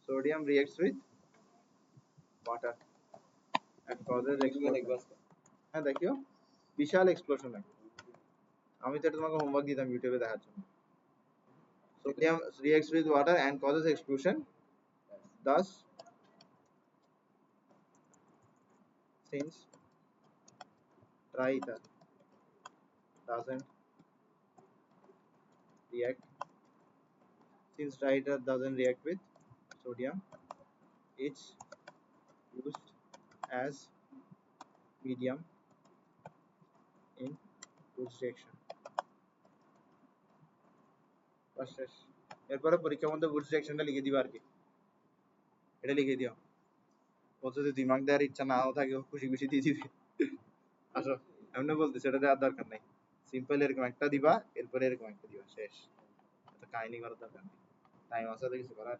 Sodium reacts with water and causes explosion. হ্যাঁ দেখিও, বিশাল এক্সপ্লোশন হয়। আমি তো এটা তোমাকে হোমওয়ার্ক দিতাম ইউটিউবে দেখার জন্য। Sodium reacts with water and causes explosion. Thus, since dry ether doesn't react. Since trihedral doesn't react with sodium, it's used as medium in Woods reaction. বাস শেষ। এরপরে পরীক্ষার মধ্যে Woods reactionটা লিখে দিবা আর কি, এটা লিখে দিও। ও যদি 2 মার্ক দেওয়ার ইচ্ছা নাও থাকে খুশি খুশি দিয়ে দিবে। আসো এমনি বলতেছি, এটা দেওয়ার দরকার নাই, সিম্পল এরকম একটা দিবা, এরপরে এরকম একটা দিবা, শেষ। এত কাহিনী করার দরকার নেই, টাইম আছে তো কিছু করার,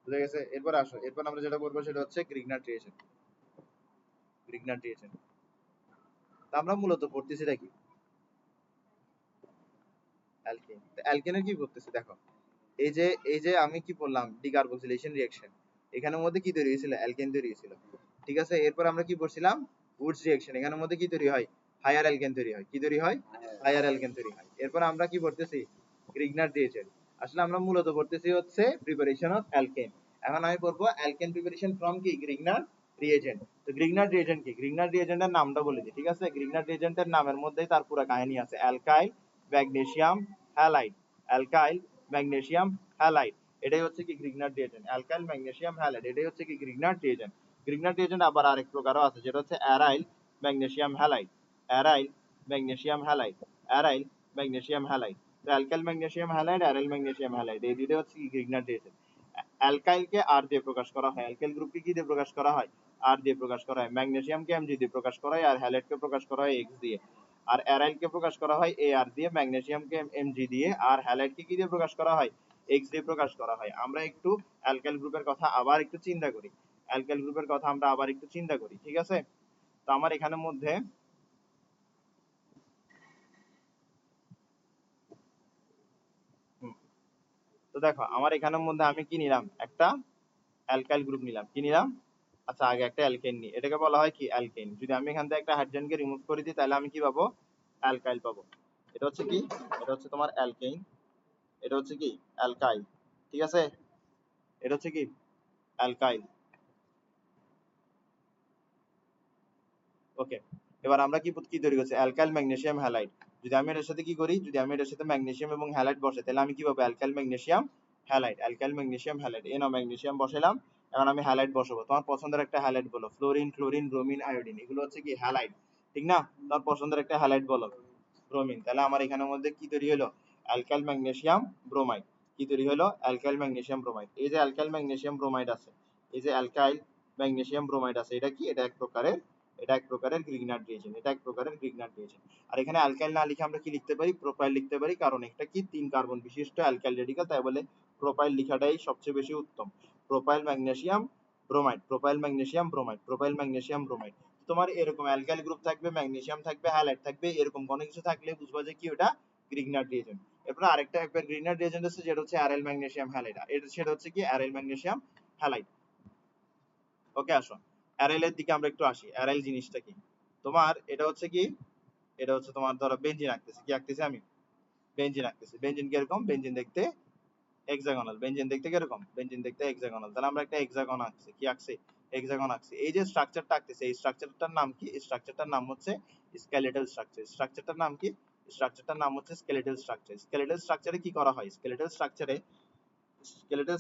বুঝে গেছে? এরপর আসো, এরপর আমরা যেটা করবো সেটা হচ্ছে গ্রিগনার রিয়েজেন্ট। গ্রিগনার রিয়েজেন্ট তা আমরা মূলত পড়তেছি এটা কি, অ্যালকেন। অ্যালকেনের কি করতেছি দেখো, এই যে আমি কি বললাম, ডিকার্বক্সিলেশন রিঅ্যাকশন, এখানের মধ্যে কি তৈরি হয়েছিল, অ্যালকেন তৈরি হয়েছিল, ঠিক আছে। এরপর আমরা কি পড়ছিলাম, উডস রিঅ্যাকশন, এখানের মধ্যে কি তৈরি হয়, হায়ার অ্যালকেন তৈরি হয়, কি তৈরি হয়, হায়ার অ্যালকেন তৈরি হয়। এরপর আমরা কি পড়তেছি, গ্রিগনার রিঅ্যাকশন। আসলে আমরা মূলত পড়তেছি হচ্ছে প্রিপারেশন অফ অ্যালকেন। এখন আমি পড়বো অ্যালকেন প্রিপারেশন ফ্রম কি, গ্রিগনার রিএজেন্ট। তো গ্রিগনার রিএজেন্ট কি, গ্রিগনার রিএজেন্টের নামটা বলে দিই, ঠিক আছে। গ্রিগনার রিএজেন্টের নামের মধ্যেই তার পুরো কাহিনী আছে, alkyl magnesium halide, alkyl magnesium halide, এটাই হচ্ছে কি Grignard reagent, alkyl magnesium halide, এটাই হচ্ছে কি গ্রিগনার রিএজেন্ট। গ্রিগনার রিএজেন্ট আবার আরেক প্রকারও আছে, যেটা হচ্ছে aryl magnesium halide, aryl magnesium halide, aryl magnesium halide. তো alkyl magnesium halide, aryl magnesium halide, এই দুটো হচ্ছে কি গ্রিগনার রিএজেন্ট। অ্যালকাইলকে আর দিয়ে প্রকাশ করা হয়, অ্যালকাইল গ্রুপকে কি দিয়ে প্রকাশ করা হয়, আর দিয়ে প্রকাশ করা হয়। ম্যাগনেসিয়ামকে এমজি দিয়ে প্রকাশ করা হয়, আর হ্যালাইডকে প্রকাশ করা হয় এক্স দিয়ে। আর অ্যারাইলকে প্রকাশ করা হয় এ আর দিয়ে, ম্যাগনেসিয়ামকে এমজি দিয়ে, আর হ্যালাইডকে কি দিয়ে প্রকাশ করা হয়, এক্স দিয়ে প্রকাশ করা হয়। আমরা একটু অ্যালকাইল গ্রুপের কথা আবার একটু চিন্তা করি, অ্যালকাইল গ্রুপের কথা আমরা আবার একটু চিন্তা করি, ঠিক আছে। তো আমার এখানের মধ্যে তো দেখো আমার এখানের মধ্যে আমি কি নিলাম, একটা অ্যালকাইল গ্রুপ নিলাম, কি নিলাম, আচ্ছা আগে একটা অ্যালকেন নিই, এটাকে বলা হয় কি, অ্যালকেন। যদি আমি এখান থেকে একটা হাইড্রোজেনকে রিমুভ করে দিই তাহলে আমি কি পাবো, অ্যালকাইল পাবো। এটা হচ্ছে কি, এটা হচ্ছে তোমার অ্যালকেন, এটা হচ্ছে কি অ্যালকাইল, ঠিক আছে, এটা হচ্ছে কি অ্যালকাইল। ওকে, এবার আমরা কি কি তৈরি করছি, অ্যালকাইল ম্যাগনেসিয়াম হ্যালাইড। যদি আমি এটার সাথে কি করি, যদি আমি এটার সাথে ম্যাগনেসিয়াম এবং হ্যালাইড বসে, তাহলে আমি কি পাবো, alkyl magnesium halide, alkyl magnesium halide. এ নাও ম্যাগনেসিয়াম বসাইলাম, এখন আমি হ্যালাইড বসাবো। তোমার পছন্দের একটা হ্যালাইড বলো, ফ্লোরিন, ক্লোরিন, ব্রোমিন, আয়োডিন, এগুলো হচ্ছে কি হ্যালাইড, ঠিক না। তোমার পছন্দের একটা হ্যালাইড বলো, ব্রোমিন। তাহলে আমার এখানের মধ্যে কি তৈরি হলো, অ্যালকাইল ম্যাগনেসিয়াম ব্রোমাইড। কি তৈরি হলো, অ্যালকাইল ম্যাগনেসিয়াম ব্রোমাইড। এই যে অ্যালকাইল ম্যাগনেসিয়াম ব্রোমাইড আছে, এই যে অ্যালকাইল ম্যাগনেসিয়াম ব্রোমাইড আছে, এটা কি, এটা এক প্রকারের গ্রিগনার রিয়েজেন্ট, এটা এক প্রকারের গ্রিগনার রিয়েজেন্ট। আর এখানে অ্যালকাইল না লিখে আমরা কি লিখতে পারি, প্রোপাইল লিখতে পারি, কারণ এটা কি 3 কার্বন বিশিষ্ট অ্যালকাইল রেডিকাল, তাই বলে প্রোপাইল লিখাটাই সবচেয়ে বেশি উত্তম। Propyl magnesium bromide, propyl magnesium bromide, propyl magnesium bromide. তোমার এরকম অ্যালকাইল গ্রুপ থাকবে, ম্যাগনেসিয়াম থাকবে, হ্যালাইড থাকবে, এরকম কোনো কিছু থাকলে বুঝবা যে কি ওটা গ্রিগনার রিয়েজেন্ট। এরপর আরেকটা গ্রিগনার রিয়েজেন্ট আছে, যেটা হচ্ছে অ্যারাইল ম্যাগনেসিয়াম হ্যালাইড, সেটা হচ্ছে কি অ্যারাইল ম্যাগনেসিয়াম হ্যালাইড। ওকে, আসো অ্যারাইলের দিকে আমরা একটু আসি। অ্যারাইল জিনিসটা কি, তোমার এটা হচ্ছে কি, এটা হচ্ছে তোমার ধরো বেঞ্জিন আঁকতেছি, কি আঁকতেছি আমি, বেঞ্জিন আঁকতেছি। বেঞ্জিন কিরকম, বেঞ্জিন দেখতে হেক্সাগোনাল, বেঞ্জিন দেখতে কিরকম, বেঞ্জিন দেখতে হেক্সাগোনাল। তাহলে আমরা একটা হেক্সাগন আঁকছি, কি আঁকছি, হেক্সাগন আঁকছি। এই যে স্ট্রাকচারটা আঁকতেছি, এই স্ট্রাকচারটার নাম কি, এই স্ট্রাকচারটার নাম হচ্ছে স্কেলেটাল স্ট্রাকচার। স্ট্রাকচারটার নাম কি, স্ট্রাকচারটার নাম হচ্ছে স্কেলেটাল স্ট্রাকচার। স্কেলেটাল স্ট্রাকচারে কি করা হয়, স্কেলেটাল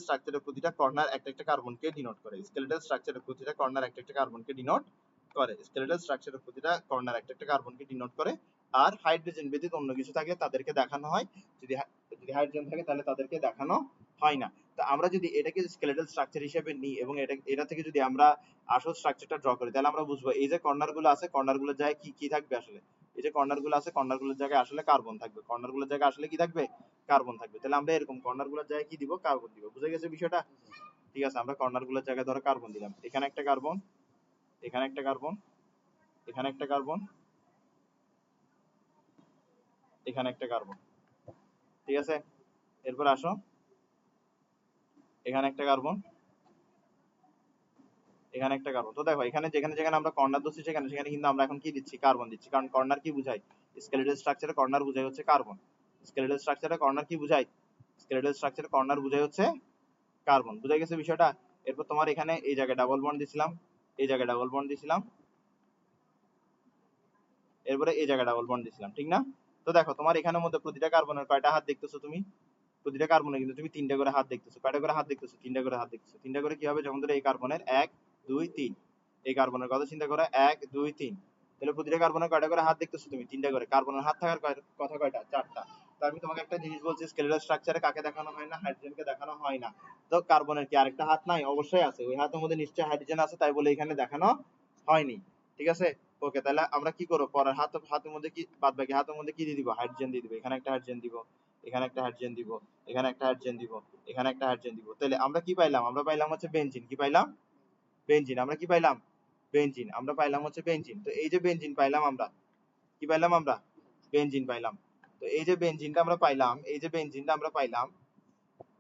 স্ট্রাকচারের প্রতিটা কর্নার একটা একটা কার্বনকে ডিনোট করে, স্কেলেটাল স্ট্রাকচারের প্রতিটা কর্নার একটা একটা কার্বনকে ডিনোট করে, স্কেলেটাল স্ট্রাকচারের প্রতিটা কর্নার একটা একটা কার্বনকে ডিনোট করে। আর হাইড্রোজেন ব্যতীত অন্য কিছু থাকলে তাদেরকে দেখানো হয়, যদি যদি হাইড্রোজেন থাকে তাহলে তাদেরকে দেখানো হয় না। তো আমরা যদি এটাকে স্কেলেটাল স্ট্রাকচার হিসেবে নিই এবং এটা থেকে যদি আমরা আসল স্ট্রাকচারটা ড্র করি, তাহলে আমরা বুঝবো এই যে কর্নার গুলো আছে, কর্নার গুলোর জায়গায় কি কি থাকবে আসলে, এই যে কর্নার গুলো আছে, কর্নার গুলোর জায়গায় আসলে কার্বন থাকবে, কর্নার গুলোর জায়গায় আসলে কি থাকবে, কার্বন থাকবে। তাহলে আমরা এরকম কর্নার গুলোর জায়গায় কি দিব, কার্বন দিব। বুঝে গেছে বিষয়টা, ঠিক আছে। আমরা কর্নার গুলোর জায়গায় ধরো কার্বন দিলাম, এখানে একটা কার্বন, এখানে একটা কার্বন, এখানে একটা কার্বন, এখানে একটা কার্বন, ঠিক আছে। এরপর আসো, এখানে একটা কার্বন, এখানে একটা কার্বন। তো দেখো এখানে যেখানে যেখানে আমরা কর্নার দিচ্ছি সেখানে সেখানে কিন্তু আমরা এখন কি দিচ্ছি, কার্বন দিচ্ছি। কারণ কর্নার কি বুঝায়, স্কেলেটাল স্ট্রাকচারে কর্নার বুঝায় হচ্ছে কার্বন। স্কেলেটাল স্ট্রাকচারে কর্নার কি বুঝায়, স্কেলেটাল স্ট্রাকচারে কর্নার বুঝায় হচ্ছে কার্বন। বুঝা গেছে বিষয়টা। এরপর তোমার এখানে এই জায়গায় ডাবল বন্ড দিছিলাম, এই জায়গায় ডাবল বন্ড দিছিলাম, এরপরে এই জায়গায় ডাবল বন্ড দিছিলাম, ঠিক না। তো দেখো তোমার এখানের মধ্যে প্রতিটা কার্বনের কয়টা হাত দেখতেছো তুমি? প্রতিটা কার্বনে কিন্তু তুমি 3টা করে হাত দেখতেছো। কয়টা করে হাত দেখতেছো? 3টা করে হাত দেখতেছো। 3টা করে কি হবে? যেমন ধরো এই কার্বনের 1 2 3, এই কার্বনের কথা চিন্তা করো 1 2 3, তাহলে প্রতিটা কার্বনের কয়টা করে হাত দেখতেছো তুমি? 3টা করে। কার্বনের হাত থাকার কথা কয়টা? 4টা। তো আমি তোমাকে একটা জিনিস বলছি, স্কেলেটাল স্ট্রাকচারে কাকে দেখানো হয় না? হাইড্রোজেনকে দেখানো হয় না। তো কার্বনের কি আরেকটা হাত নাই? অবশ্যই আছে। ওই হাতের মধ্যে নিশ্চয়ই হাইড্রোজেন আছে, তাই বলে এখানে দেখানো হয়নি। ঠিক আছে? ওকে, তাহলে আমরা কি করব? পরের হাতের মধ্যে কি বাদ বাকি হাতের মধ্যে কি দিয়ে দিব? হাইড্রোজেন দিয়ে দিব। এখানে একটা হাইড্রোজেন দিব, এখানে একটা হাইড্রোজেন দিব, এখানে একটা হাইড্রোজেন দিব, এখানে একটা হাইড্রোজেন দিব। তাহলে আমরা কি পাইলাম? আমরা পাইলাম হচ্ছে বেনজিন। কি পাইলাম? বেনজিন। আমরা কি পাইলাম? বেনজিন। আমরা পাইলাম হচ্ছে বেনজিন। তো এই যে বেনজিন পাইলাম আমরা, কি পাইলাম আমরা? বেনজিন পাইলাম। তো এই যে বেনজিনটা আমরা পাইলাম, এই যে বেনজিনটা আমরা পাইলাম,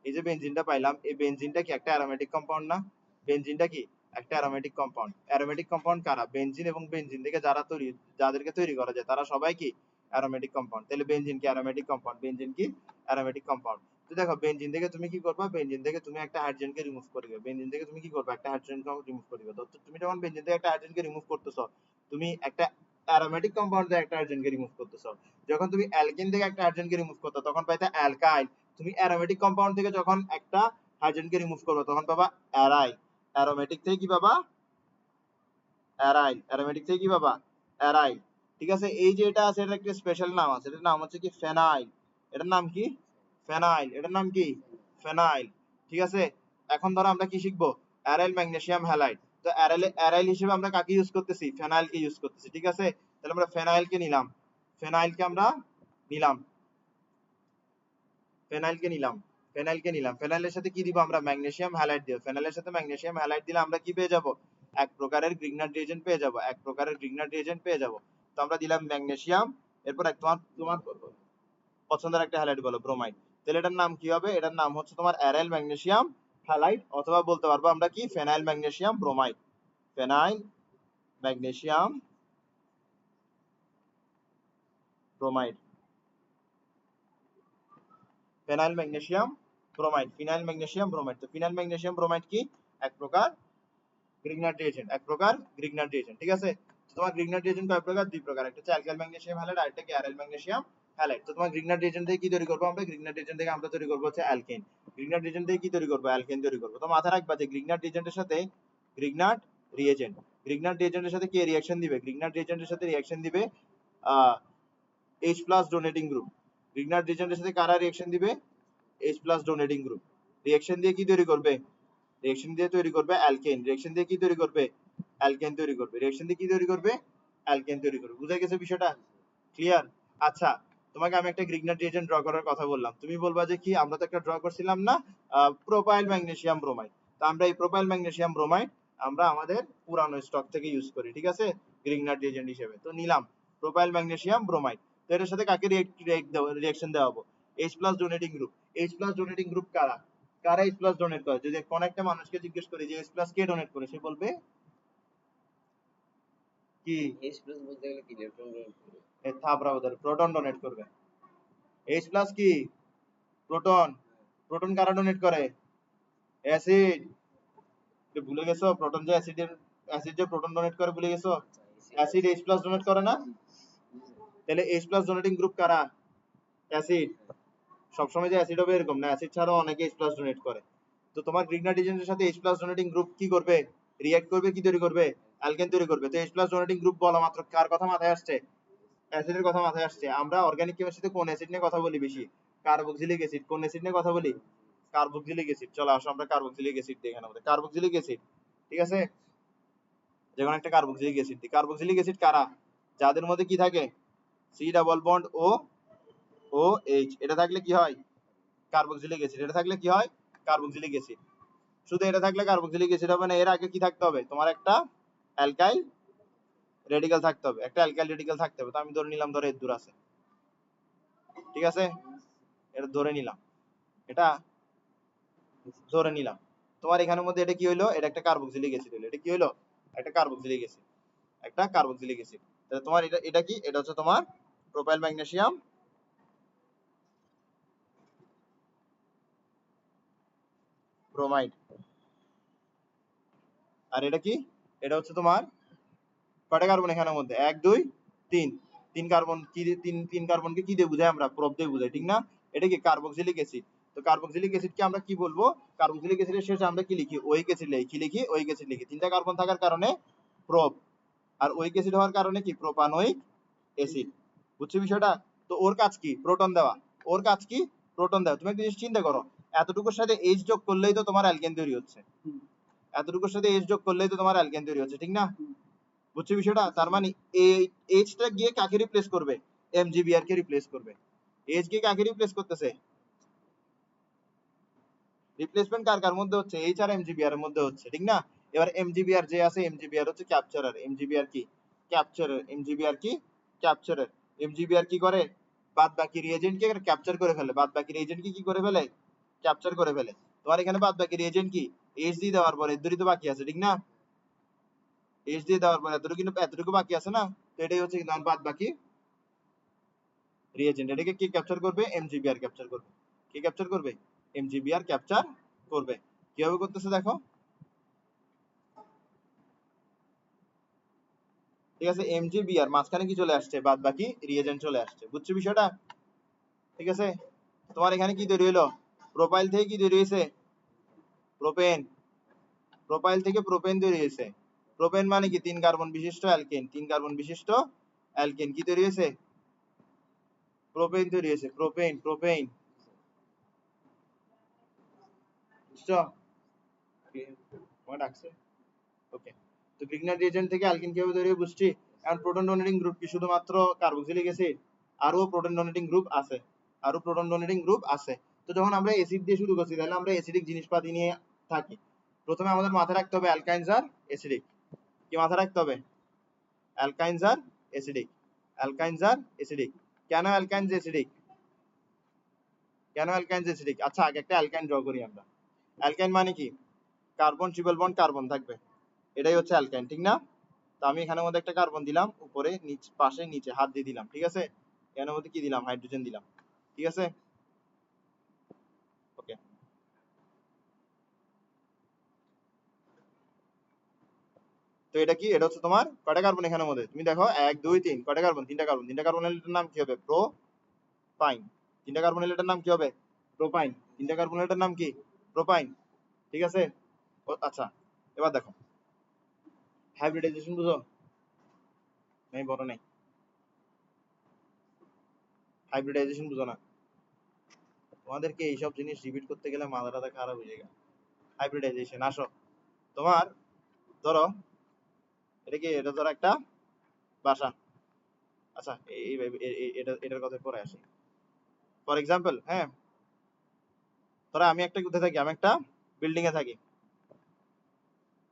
এই যে বেনজিনটা পাইলাম, এই বেনজিনটা কি একটা অ্যারোমেটিক কম্পাউন্ড না? বেনজিনটা কি একটা অ্যারোমেটিক কম্পাউন্ড? অ্যারোমেটিক কম্পাউন্ড কারা? বেনজিন এবং বেনজিন থেকে যাদেরকে তৈরি করা যায় তারা সবাই কি অ্যারোমেটিক কম্পাউন্ড। তাহলে বেনজিন কি অ্যারোমেটিক কম্পাউন্ড? বেনজিন কি অ্যারোমেটিক কম্পাউন্ড। তো দেখো বেনজিন থেকে তুমি কি করবা? বেনজিন থেকে তুমি একটা হাইড্রোজেনকে রিমুভ করে দিবে। বেনজিন থেকে তুমি কি করবা? একটা হাইড্রোজেনকে রিমুভ করে দিবে। তো তুমি যখন বেনজিন থেকে একটা হাইড্রোজেনকে রিমুভ করতেছো, তুমি একটা অ্যারোমেটিক কম্পাউন্ড থেকে একটা হাইড্রোজেনকে রিমুভ করতেছো। যখন তুমি অ্যালকেন থেকে একটা হাইড্রোজেনকে রিমুভ করতে তখন পাইতে অ্যালকাইল। তুমি অ্যারোমেটিক কম্পাউন্ড থেকে যখন একটা হাইড্রোজেনকে রিমুভ করবে তখন পাবা অ্যারাইল। অ্যারোমেটিক থেকে কি পাবা? অ্যারাইল। অ্যারোমেটিক থেকে কি পাবা? অ্যারাইল। ঠিক আছে? এই যে এটা আছে, এটা একটা স্পেশাল নাম আছে, এটার নাম হচ্ছে কি ফেনাইল। এটার নাম কি? ফেনাইল। এটার নাম কি? ফেনাইল। ঠিক আছে? এখন ধরো আমরা কি শিখবো? Aryl magnesium halide. তো অ্যারাইল হিসেবে আমরা কাকে ইউজ করতেছি? ফেনাইলকে ইউজ করতেছি। ঠিক আছে? তাহলে আমরা ফেনাইলকে নিলাম, ফেনাইলকে আমরা নিলাম, ফেনাইলকে নিলাম, ফেনাইলকে নিলাম। ফেনাইলের সাথে কি দিব আমরা? ম্যাগনেসিয়াম হ্যালাইড দিব। ফেনাইলের সাথে ম্যাগনেসিয়াম হ্যালাইড দিলে আমরা কি পেয়ে যাব? এক প্রকারের গ্রিগনার রিএজেন্ট পেয়ে যাব, এক প্রকারের গ্রিগনার রিএজেন্ট পেয়ে যাব। তো আমরা দিলাম ম্যাগনেসিয়াম, এরপর তোমার পছন্দের একটা হ্যালাইড বলো, ব্রোমাইড। তাহলে এটার নাম কি হবে? এটার নাম হচ্ছে তোমার অ্যারাইল ম্যাগনেসিয়াম হ্যালাইড, অথবা বলতে পারবো আমরা কি? Phenyl magnesium bromide. Phenyl magnesium bromide. Phenyl magnesium bromide. Phenyl magnesium bromide. তো ফিনাইল ম্যাগনেসিয়াম ব্রোমাইড কি? এক প্রকার গ্রিগনার রিএজেন্ট, এক প্রকার গ্রিগনার রিএজেন্ট। ঠিক আছে? তো তোমার গ্রিগনার রিএজেন্ট কয় প্রকার? দুই প্রকার। একটা হচ্ছে অ্যালকাইল ম্যাগনেসিয়াম হ্যালাইড, আরেকটা কি অ্যারাইল ম্যাগনেসিয়াম হ্যালাইড। তো তোমার গ্রিগনার রিএজেন্ট থেকে কি তৈরি করবো আমরা? গ্রিগনার রিএজেন্ট থেকে আমরা তৈরি করবো হচ্ছে অ্যালকেন। গ্রিগনার রিএজেন্ট থেকে কি তৈরি করবো? অ্যালকেন তৈরি করবো। তো মাথায় রাখবা যে গ্রিগনার রিএজেন্টের সাথে গ্রিগনার রিএজেন্ট, গ্রিগনার রিএজেন্টের সাথে কি রিঅ্যাকশন দিবে? গ্রিগনার রিএজেন্টের সাথে রিঅ্যাকশন দিবে H plus donating group. Grignard রিএজেন্টের সাথে কারা রিঅ্যাকশন দিবে? H plus donating group. Reaction দিয়ে কি তৈরি করবে? রিঅ্যাকশন দিয়ে তৈরি করবে অ্যালকেন। রিঅ্যাকশন দিয়ে কি তৈরি করবে? অ্যালকেন তৈরি করবে। রিঅ্যাকশন দিয়ে কি তৈরি করবে? অ্যালকেন তৈরি করবে। বুঝা গেছে বিষয়টা? ক্লিয়ার? আচ্ছা, তোমাকে আমি একটা গ্রিগনার রিএজেন্ট ড্র করার কথা বললাম, তুমি বলবা যে কি আমরা তো একটা ড্র করছিলাম না, প্রোপাইল ম্যাগনেসিয়াম ব্রোমাইড। তো আমরা এই প্রোপাইল ম্যাগনেসিয়াম ব্রোমাইড আমরা আমাদের পুরানো স্টক থেকে ইউজ করি। ঠিক আছে? গ্রিগনার রিএজেন্ট হিসেবে তো নিলাম প্রোপাইল ম্যাগনেসিয়াম ব্রোমাইড। তো এটার সাথে কাকে রিঅ্যাকশন দেওয়া হবে? H plus donating group. H plus donating group কারা? কারা H প্লাস ডোনেট করে? যদি কোন একটা মানুষকে জিজ্ঞেস করি যে H প্লাস কে ডোনেট করে, সে বলবে কি? H প্লাস বলতে গেলে কি ইলেকট্রন ডোনেট করবে? থাবরা ওদের প্রোটন ডোনেট করবে। H প্লাস কি? প্রোটন। প্রোটন কারা ডোনেট করে? অ্যাসিড। ভুলে গেছো? প্রোটন যে অ্যাসিড যে প্রোটন ডোনেট করে, ভুলে গেছো? আচ্ছা, অ্যাসিড H প্লাস ডোনেট করে না? তাহলে H প্লাস ডোনেটিং গ্রুপ কারা? অ্যাসিড। সবসময় যে অ্যাসিড হবে এরকম না, অ্যাসিড ছাড়াও অনেকে H প্লাস ডোনেট করে। তো তোমার গ্রিগনার রিএজেন্টের সাথে H প্লাস ডোনেটিং গ্রুপ কি করবে? রিঅ্যাক্ট করবে, কি তৈরি করবে? অ্যালকেন তৈরি করবে। তো H প্লাস ডোনেটিং গ্রুপ বলা মাত্র কার কথা মাথায় আসছে? অ্যাসিডের কথা মাথায় আসছে। আমরা অর্গানিক কেমিস্ট্রিতে কোন অ্যাসিড নিয়ে কথা বলি বেশি? Carboxylic acid. কোন অ্যাসিড নিয়ে কথা বলি? Carboxylic acid. চলো আসো আমরা কার্বক্সিলিক অ্যাসিড দিই এখানে। আমাদের কার্বক্সিলিক অ্যাসিড, ঠিক আছে? যেমন একটা কার্বক্সিলিক অ্যাসিড দিই। কার্বক্সিলিক অ্যাসিড কারা? যাদের মধ্যে কি থাকে? সি ডাবল বন্ড ও ও এইচ। এটা থাকলে কি হয়? Carboxylic acid. এটা থাকলে কি হয়? Carboxylic acid. শুধু এটা থাকলে কার্বক্সিলিক অ্যাসিড হবে না, এর আগে কি থাকতে হবে? তোমার একটা অ্যালকাইল রেডিক্যাল থাকতে হবে, একটা অ্যালকাইল রেডিক্যাল থাকতে হবে। তো আমি ধরে নিলাম, ধরে এর দূর আছে। ঠিক আছে? এটা ধরে নিলাম, এটা ধরে নিলাম। তোমার এখানের মধ্যে এটা কি হইলো? এটা একটা কার্বক্সিলিক অ্যাসিড হইলো। এটা কি হইলো? একটা কার্বক্সিলিক অ্যাসিড, একটা কার্বক্সিলিক অ্যাসিড। তাহলে তোমার এটা এটা কি? এটা হচ্ছে তোমার প্রোপাইল ম্যাগনেসিয়াম ব্রোমাইড। আর এটা কি? এটা হচ্ছে তোমার কয়টা কার্বন এখানের মধ্যে? 1 2 3, তিন কার্বন কি তিন কার্বনকে কি দিয়ে বুঝাই আমরা? প্রপ দিয়ে বুঝাই, ঠিক না? এটা কি কার্বক্সিলিক অ্যাসিড। তো কার্বক্সিলিক অ্যাসিডকে আমরা কি বলবো? কার্বক্সিলিক অ্যাসিডের শেষে আমরা কি লিখি? ওইক অ্যাসিড লিখি। কি লিখি? ওইক অ্যাসিড লিখি। তিনটা কার্বন থাকার কারণে প্রপ, আর ওইক অ্যাসিড হওয়ার কারণে কি? Propanoic acid. বুঝছো বিষয়টা? তো ওর কাজ কি? প্রোটন দেওয়া। ওর কাজ কি? প্রোটন দেওয়া। তুমি একটা জিনিস চিন্তা করো, এতটুকুর সাথে এইচ যোগ করলেই তো তোমার অ্যালকেন তৈরি হচ্ছে। এতটুকুর সাথে এইচ যোগ করলেই তো তোমার অ্যালকেন তৈরি হচ্ছে, ঠিক না? বুঝছো বিষয়টা? তার মানে এই এইচটা গিয়ে কাকে রিপ্লেস করবে? এমজিবিআর কে রিপ্লেস করবে। এইচ গিয়ে কাকে রিপ্লেস করতেছে? রিপ্লেসমেন্ট কার মধ্যে হচ্ছে? এইচ আর এমজিবিআর এর মধ্যে হচ্ছে, ঠিক না? এবার এমজিবিআর যে আছে, এমজিবিআর হচ্ছে ক্যাপচারার। এমজিবিআর কি? ক্যাপচারার। এমজিবিআর কি? ক্যাপচারার। এমজিবিআর কি করে? বাদ বাকি রিএজেন্টকে ক্যাপচার করে ফেলে। বাদ বাকি রিএজেন্টকে কি করে ফেলে? ক্যাপচার করে ফেলে। তোমার এখানে বাদ বাকি রিএজেন্ট কি? এইচ দিয়ে দেওয়ার পর এর তো বাকি আছে, ঠিক না? এইচ দিয়ে দেওয়ার পর এতটুকু বাকি আছে না? তো এটাই হচ্ছে কি বাদ বাকি রিএজেন্ট। এটাকে কি ক্যাপচার করবে? এমজিবিআর ক্যাপচার করবে। কি ক্যাপচার করবে? এমজিবিআর ক্যাপচার করবে। কিভাবে করতেছে দেখো। ঠিক আছে, এমজিবিআর মাঝখানে কি চলে আসছে? বাদ বাকি রিএজেন্ট চলে আসছে। বুঝছো বিষয়টা? ঠিক আছে, তোমার এখানে কি তৈরি হলো? প্রোপাইল থেকে কি তৈরি হয়েছে? প্রোপেন। প্রোপাইল থেকে প্রোপেন তৈরি হয়েছে। প্রোপেন মানে কি? তিন কার্বন বিশিষ্ট অ্যালকেন। তিন কার্বন বিশিষ্ট অ্যালকেন কি তৈরি হয়েছে? প্রোপেন তৈরি হয়েছে। Propane, propane. বুঝছো? তোমার ডাকছে? ওকে। তো গ্রিগনার রিএজেন্ট থেকে অ্যালকেন কিভাবে তৈরি হয় বুঝছি। এখন প্রোটন ডোনেটিং গ্রুপ কি শুধুমাত্র কার্বক্সিলিক অ্যাসিড? আরো প্রোটন ডোনেটিং গ্রুপ আছে। আরো প্রোটন ডোনেটিং গ্রুপ আছে। তো যখন আমরা অ্যাসিড দিয়ে শুরু করছি, তাহলে আমরা অ্যাসিডিক জিনিসপাতি নিয়ে থাকি। প্রথমে আমাদের মাথায় রাখতে হবে অ্যালকাইনস আর অ্যাসিডিক। কি মাথায় রাখতে হবে? অ্যালকাইনস আর অ্যাসিডিক। অ্যালকাইনস আর অ্যাসিডিক। কেন অ্যালকাইনস অ্যাসিডিক? কেন অ্যালকাইনস অ্যাসিডিক? আচ্ছা, আগে একটা অ্যালকাইন ড্র করি আমরা। অ্যালকাইন মানে কি? কার্বন ট্রিপল বন্ড কার্বন থাকবে, এটাই হচ্ছে অ্যালকাইন, ঠিক না? তো আমি এখানের মধ্যে একটা কার্বন দিলাম, উপরে পাশে নিচে হাত দিয়ে দিলাম, ঠিক আছে? এখানের মধ্যে কি দিলাম? হাইড্রোজেন দিলাম, ঠিক আছে? ওকে। তো এটা কি? এটা হচ্ছে তোমার কয়টা কার্বন এখানের মধ্যে? তুমি দেখো 1 2 3 কয়টা কার্বন? তিনটা কার্বন। তিনটা কার্বন হলে এটার নাম কি হবে? প্রোপাইন। তিনটা কার্বন হলে এটার নাম কি হবে? প্রোপাইন। তিনটা কার্বন হলে এটার নাম কি? প্রোপাইন, ঠিক আছে? আচ্ছা, এবার দেখো হাইব্রিডাইজেশন বুঝো? নাই, বড় নাই। হাইব্রিডাইজেশন বুঝো না? তোমাদেরকে এইসব জিনিস রিপিট করতে গেলে মাথাটা খারাপ হয়ে যায়। হাইব্রিডাইজেশন, আসো। তোমার ধরো এটা কি? এটা ধরো একটা বাসা। আচ্ছা, এটার কথা পরে আসি। ফর এক্সাম্পল, হ্যাঁ, ধরো আমি একটা কোথায় থাকি? আমি একটা বিল্ডিং এ থাকি।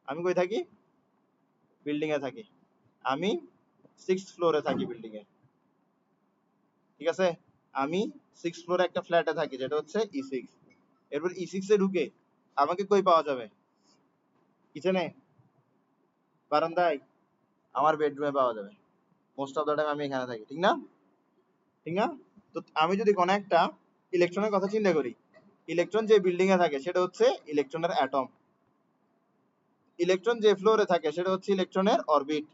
আমি কই থাকি? বিল্ডিং এ থাকি। আমি 6th ফ্লোরে থাকি বিল্ডিং এ, ঠিক আছে? আমি 6th ফ্লোরে একটা ফ্ল্যাটে থাকি, যেটা হচ্ছে E6। এরপর E6 এ ঢুকে আমাকে কই পাওয়া যাবে? কিচেনে, বারান্দায়, আমার বেডরুমে পাওয়া যাবে। মোস্ট অফ দ্য টাইম আমি এখানে থাকি, ঠিক না? ঠিক না? তো আমি যদি কোনো একটা ইলেকট্রনের কথা চিন্তা করি, ইলেকট্রন যে বিল্ডিং এ থাকে সেটা হচ্ছে ইলেকট্রনের অ্যাটম। ইলেকট্রন যে ফ্লোরে থাকে সেটা হচ্ছে ইলেকট্রনের অরবিট।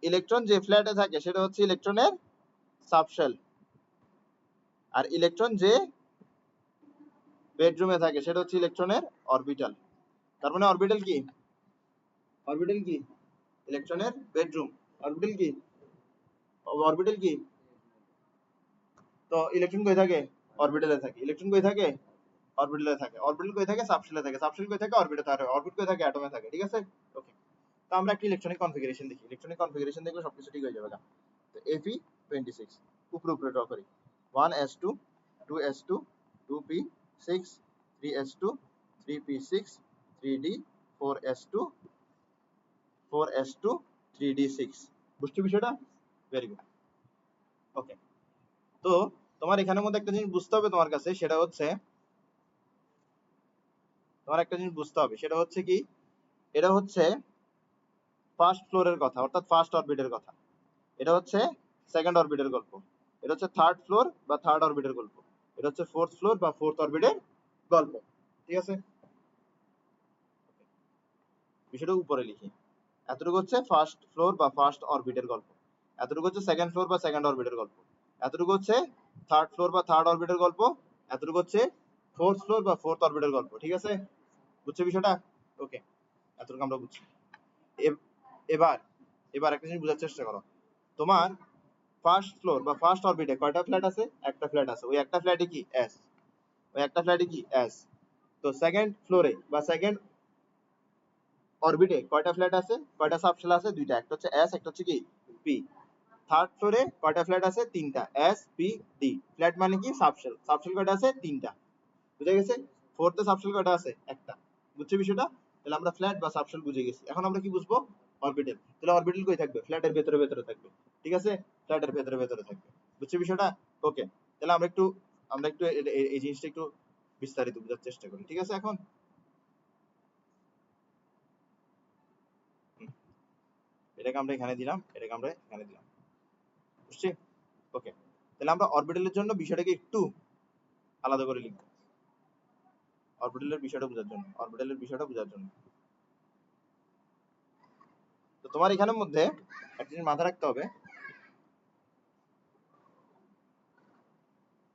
ইলেকট্রন যে ফ্ল্যাটে থাকে সেটা হচ্ছে ইলেকট্রনের সাবশেল। আর ইলেকট্রন যে বেডরুমে থাকে সেটা হচ্ছে ইলেকট্রনের অরবিটাল। তার মানে অরবিটাল কি? অরবিটাল কি? ইলেকট্রনের বেডরুম। অরবিটাল কি? অরবিটাল কি? তো ইলেকট্রন কই থাকে? অরবিটালে থাকে। ইলেকট্রন কই থাকে? অরবিটালে থাকে। অরবিটাল কই থাকে? সাবশেলে থাকে। সাবশেল কই থাকে? অরবিটে থাকে। অরবিট কই থাকে? অ্যাটমে থাকে, ঠিক আছে? ওকে। তো আমরা একটা ইলেকট্রনিক কনফিগারেশন দেখি। ইলেকট্রনিক কনফিগারেশন দেখলে সবকিছু ঠিক হয়ে যাবে। তো Fe26 উপরে উপরে ড্র করি। 1s2 2s2 2p6 3s2 3p6 3d 4s2 4s2 3d6। বুঝছো বিষয়টা? Very good. ওকে। তো তোমার এখানের মধ্যে একটা জিনিস বুঝতে হবে তোমার কাছে, সেটা হচ্ছে তোমার একটা জিনিস বুঝতে হবে, সেটা হচ্ছে কি? এটা হচ্ছে ফার্স্ট ফ্লোরের কথা, অর্থাৎ ফার্স্ট অরবিটের কথা। এটা হচ্ছে সেকেন্ড অরবিটের গল্প। এটা হচ্ছে থার্ড ফ্লোর বা থার্ড অরবিটের গল্প। এটা হচ্ছে ফোর্থ ফ্লোর বা ফোর্থ অরবিটের গল্প, ঠিক আছে? বিষয়টা উপরে লিখি। এতটুকু হচ্ছে ফার্স্ট ফ্লোর বা ফার্স্ট অরবিটের গল্প। এতটুকু হচ্ছে সেকেন্ড ফ্লোর বা সেকেন্ড অরবিটের গল্প, এতটুকু হচ্ছে থার্ড ফ্লোর বা থার্ড অরবিটের গল্প, এতটুকু হচ্ছে ফোর্থ ফ্লোর বা ফোর্থ অরবিটের গল্প। ঠিক আছে, বুঝছো বিষয়টা? ওকে, এতটুকু আমরা বুঝছি। এবার এবার একটা জিনিস বোঝার চেষ্টা করো, তোমার ফার্স্ট ফ্লোর বা ফার্স্ট অরবিটে কয়টা ফ্ল্যাট আছে? একটা ফ্ল্যাট আছে, ওই একটা ফ্ল্যাটে কি এস, ওই একটা ফ্ল্যাটে কি এস। তো সেকেন্ড ফ্লোরে বা সেকেন্ড অরবিটে কয়টা ফ্ল্যাট আছে, কয়টা সাবশেল আছে? দুইটা, একটা হচ্ছে এস, একটা হচ্ছে কি পি। থার্ড ফ্লোরে কয়টা ফ্ল্যাট আছে? তিনটা, এস পি ডি। ফ্ল্যাট মানে কি সাবশেল, সাবশেল কয়টা আছে? তিনটা, বুঝে গেছে? ফোর্থে সাবশেল কয়টা আছে? একটা। বুঝছো বিষয়টা? তাহলে আমরা ফ্ল্যাট বা সাবশেল বুঝে গেছি, এখন আমরা কি বুঝবো? অরবিটাল। তাহলে অরবিটাল কই থাকবে? ফ্ল্যাটের ভেতরে ভেতরে থাকবে, ঠিক আছে, ফ্ল্যাটের ভেতরে ভেতরে থাকবে। বুঝছো বিষয়টা? ওকে, তাহলে আমরা একটু এই জিনিসটা একটু বিস্তারিত বোঝার চেষ্টা করি, ঠিক আছে? এখন এটাকে আমরা এখানে দিলাম, এটাকে আমরা এখানে দিলাম, বুঝছি? ওকে, তাহলে আমরা অরবিটালের জন্য বিষয়টাকে একটু আলাদা করে লিখবো, অরবিটালের বিষয়টা বোঝার জন্য, অরবিটালের বিষয়টা বোঝার জন্য। তো তোমার এখানের মধ্যে একটা জিনিস মাথায় রাখতে হবে,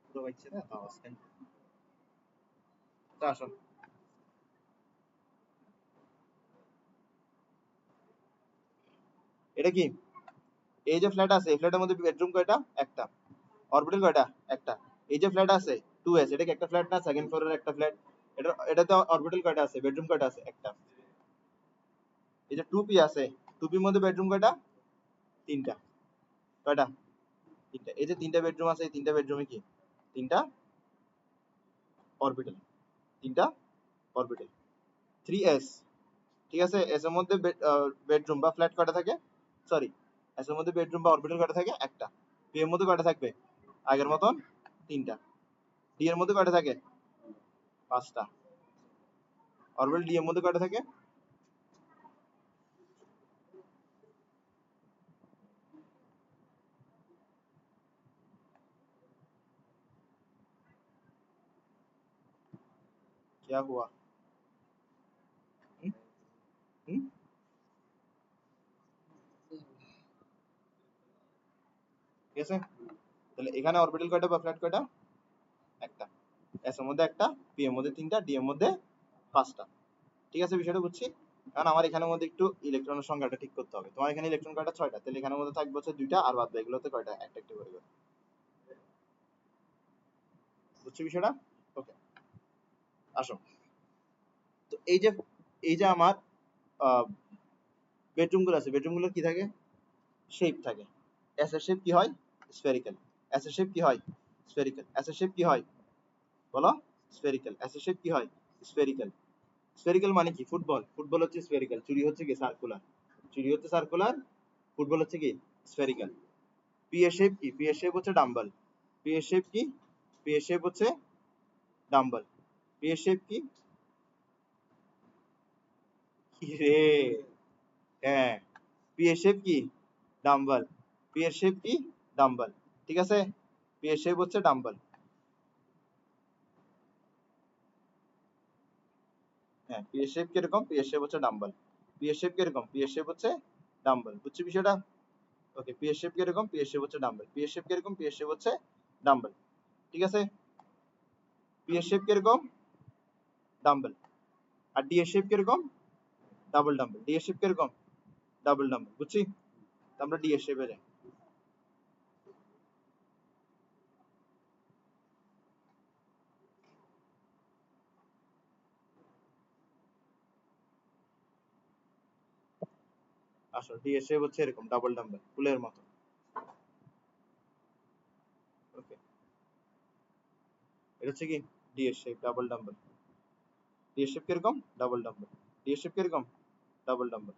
পুরো বাইকছে না তাও আজকে তা আসুন, এটা কি এই যে ফ্ল্যাট আছে, এই ফ্ল্যাটের মধ্যে বেডরুম কয়টা? একটা। অরবিটাল কয়টা? একটা। এই যে ফ্ল্যাট আছে 2s, এটা কি একটা ফ্ল্যাট না? সেকেন্ড ফ্লোরের একটা ফ্ল্যাট। এটাতে অরবিটাল কয়টা আছে? বেডরুম কয়টা আছে? একটা। এই যে 2p আছে, 2p এর মধ্যে বেডরুম কয়টা? তিনটা। কয়টা? তিনটা। এই যে তিনটা বেডরুম আছে, এই তিনটা বেডরুমে কি? তিনটা অরবিটাল, তিনটা অরবিটাল। 3s, ঠিক আছে, এস এর মধ্যে বেডরুম বা ফ্ল্যাট কয়টা থাকে? সরি, এস এর মধ্যে বেডরুম বা অরবিটাল কয়টা থাকে? একটা। পি এর মধ্যে কয়টা থাকবে? আগের মতন তিনটা। ডি এর মধ্যে কয়টা থাকে? পাঁচটা। অরবিটাল ডি এর মধ্যে কয়টা থাকে? क्या हुआ? হুম? হুম? ঠিক আছে, তাহলে এখানে অরবিটাল কয়টা বা ফ্ল্যাট কয়টা? একটা। এস এর মধ্যে একটা, পি এর মধ্যে তিনটা, ডি এর মধ্যে পাঁচটা। ঠিক আছে, বিষয়টা বুঝছি। কারণ আমার এখানের মধ্যে একটু ইলেকট্রনের সংখ্যাটা ঠিক করতে হবে। তোমার এখানে ইলেকট্রন কয়টা? ছয়টা। তাহলে এখানের মধ্যে থাকবে হচ্ছে দুইটা, আর বাদ বাকিগুলোতে কয়টা? একটা একটা করে। বুঝছি বিষয়টা? ওকে, আসো। তো এই যে আমার বেডরুম গুলো আছে, বেডরুম গুলোর কি থাকে? শেপ থাকে। এস এর শেপ কি হয়? স্ফেরিক্যাল। এস এর শেপ কি হয়? স্ফেরিক্যাল। এস এর শেপ কি হয়? বলো। স্ফেরিক্যাল। এস এর শেপ কি হয়? স্ফেরিক্যাল। স্ফেরিক্যাল মানে কি? ফুটবল, ফুটবল হচ্ছে স্ফেরিক্যাল, চুরি হচ্ছে কি? সার্কুলার। চুরি হচ্ছে সার্কুলার, ফুটবল হচ্ছে কি? স্ফেরিক্যাল। পি এর শেপ কি? পি এর শেপ হচ্ছে ডাম্বল। পি এর শেপ কি? পি এর শেপ হচ্ছে ডাম্বল। পি এর শেপ কি? কি রে? হ্যাঁ, পি এর শেপ কি? ডাম্বল। পি এর শেপ কি? ডাম্বল। ঠিক আছে, পি এর শেপ হচ্ছে ডাম্বল। হ্যাঁ, পি এর শেপ কিরকম? পি এর শেপ হচ্ছে ডাম্বল। পি এর শেপ কিরকম? পি এর শেপ হচ্ছে ডাম্বল। বুঝছি বিষয়টা? ওকে, পি এর শেপ কিরকম? পি এর শেপ হচ্ছে ডাম্বল। পি এর শেপ কিরকম? পি এর শেপ হচ্ছে ডাম্বল। ঠিক আছে, পি এর শেপ কিরকম? ডাম্বল। আর ডি এর শেপ কিরকম? Double dumbbell. ডি এর শেপ কিরকম? Double dumbbell. বুঝছি? তো আমরা ডি এর শেপে যাই। আসো, ডি এর শেপ হচ্ছে এরকম, ডাবল ডাম্বল, ফুলের মতো। ওকে, এটা হচ্ছে কি? ডি এর শেপ, ডাবল ডাম্বল। ডি এর শেপ কিরকম? Double dumbbell. ডি এর শেপ কিরকম? Double dumbbell.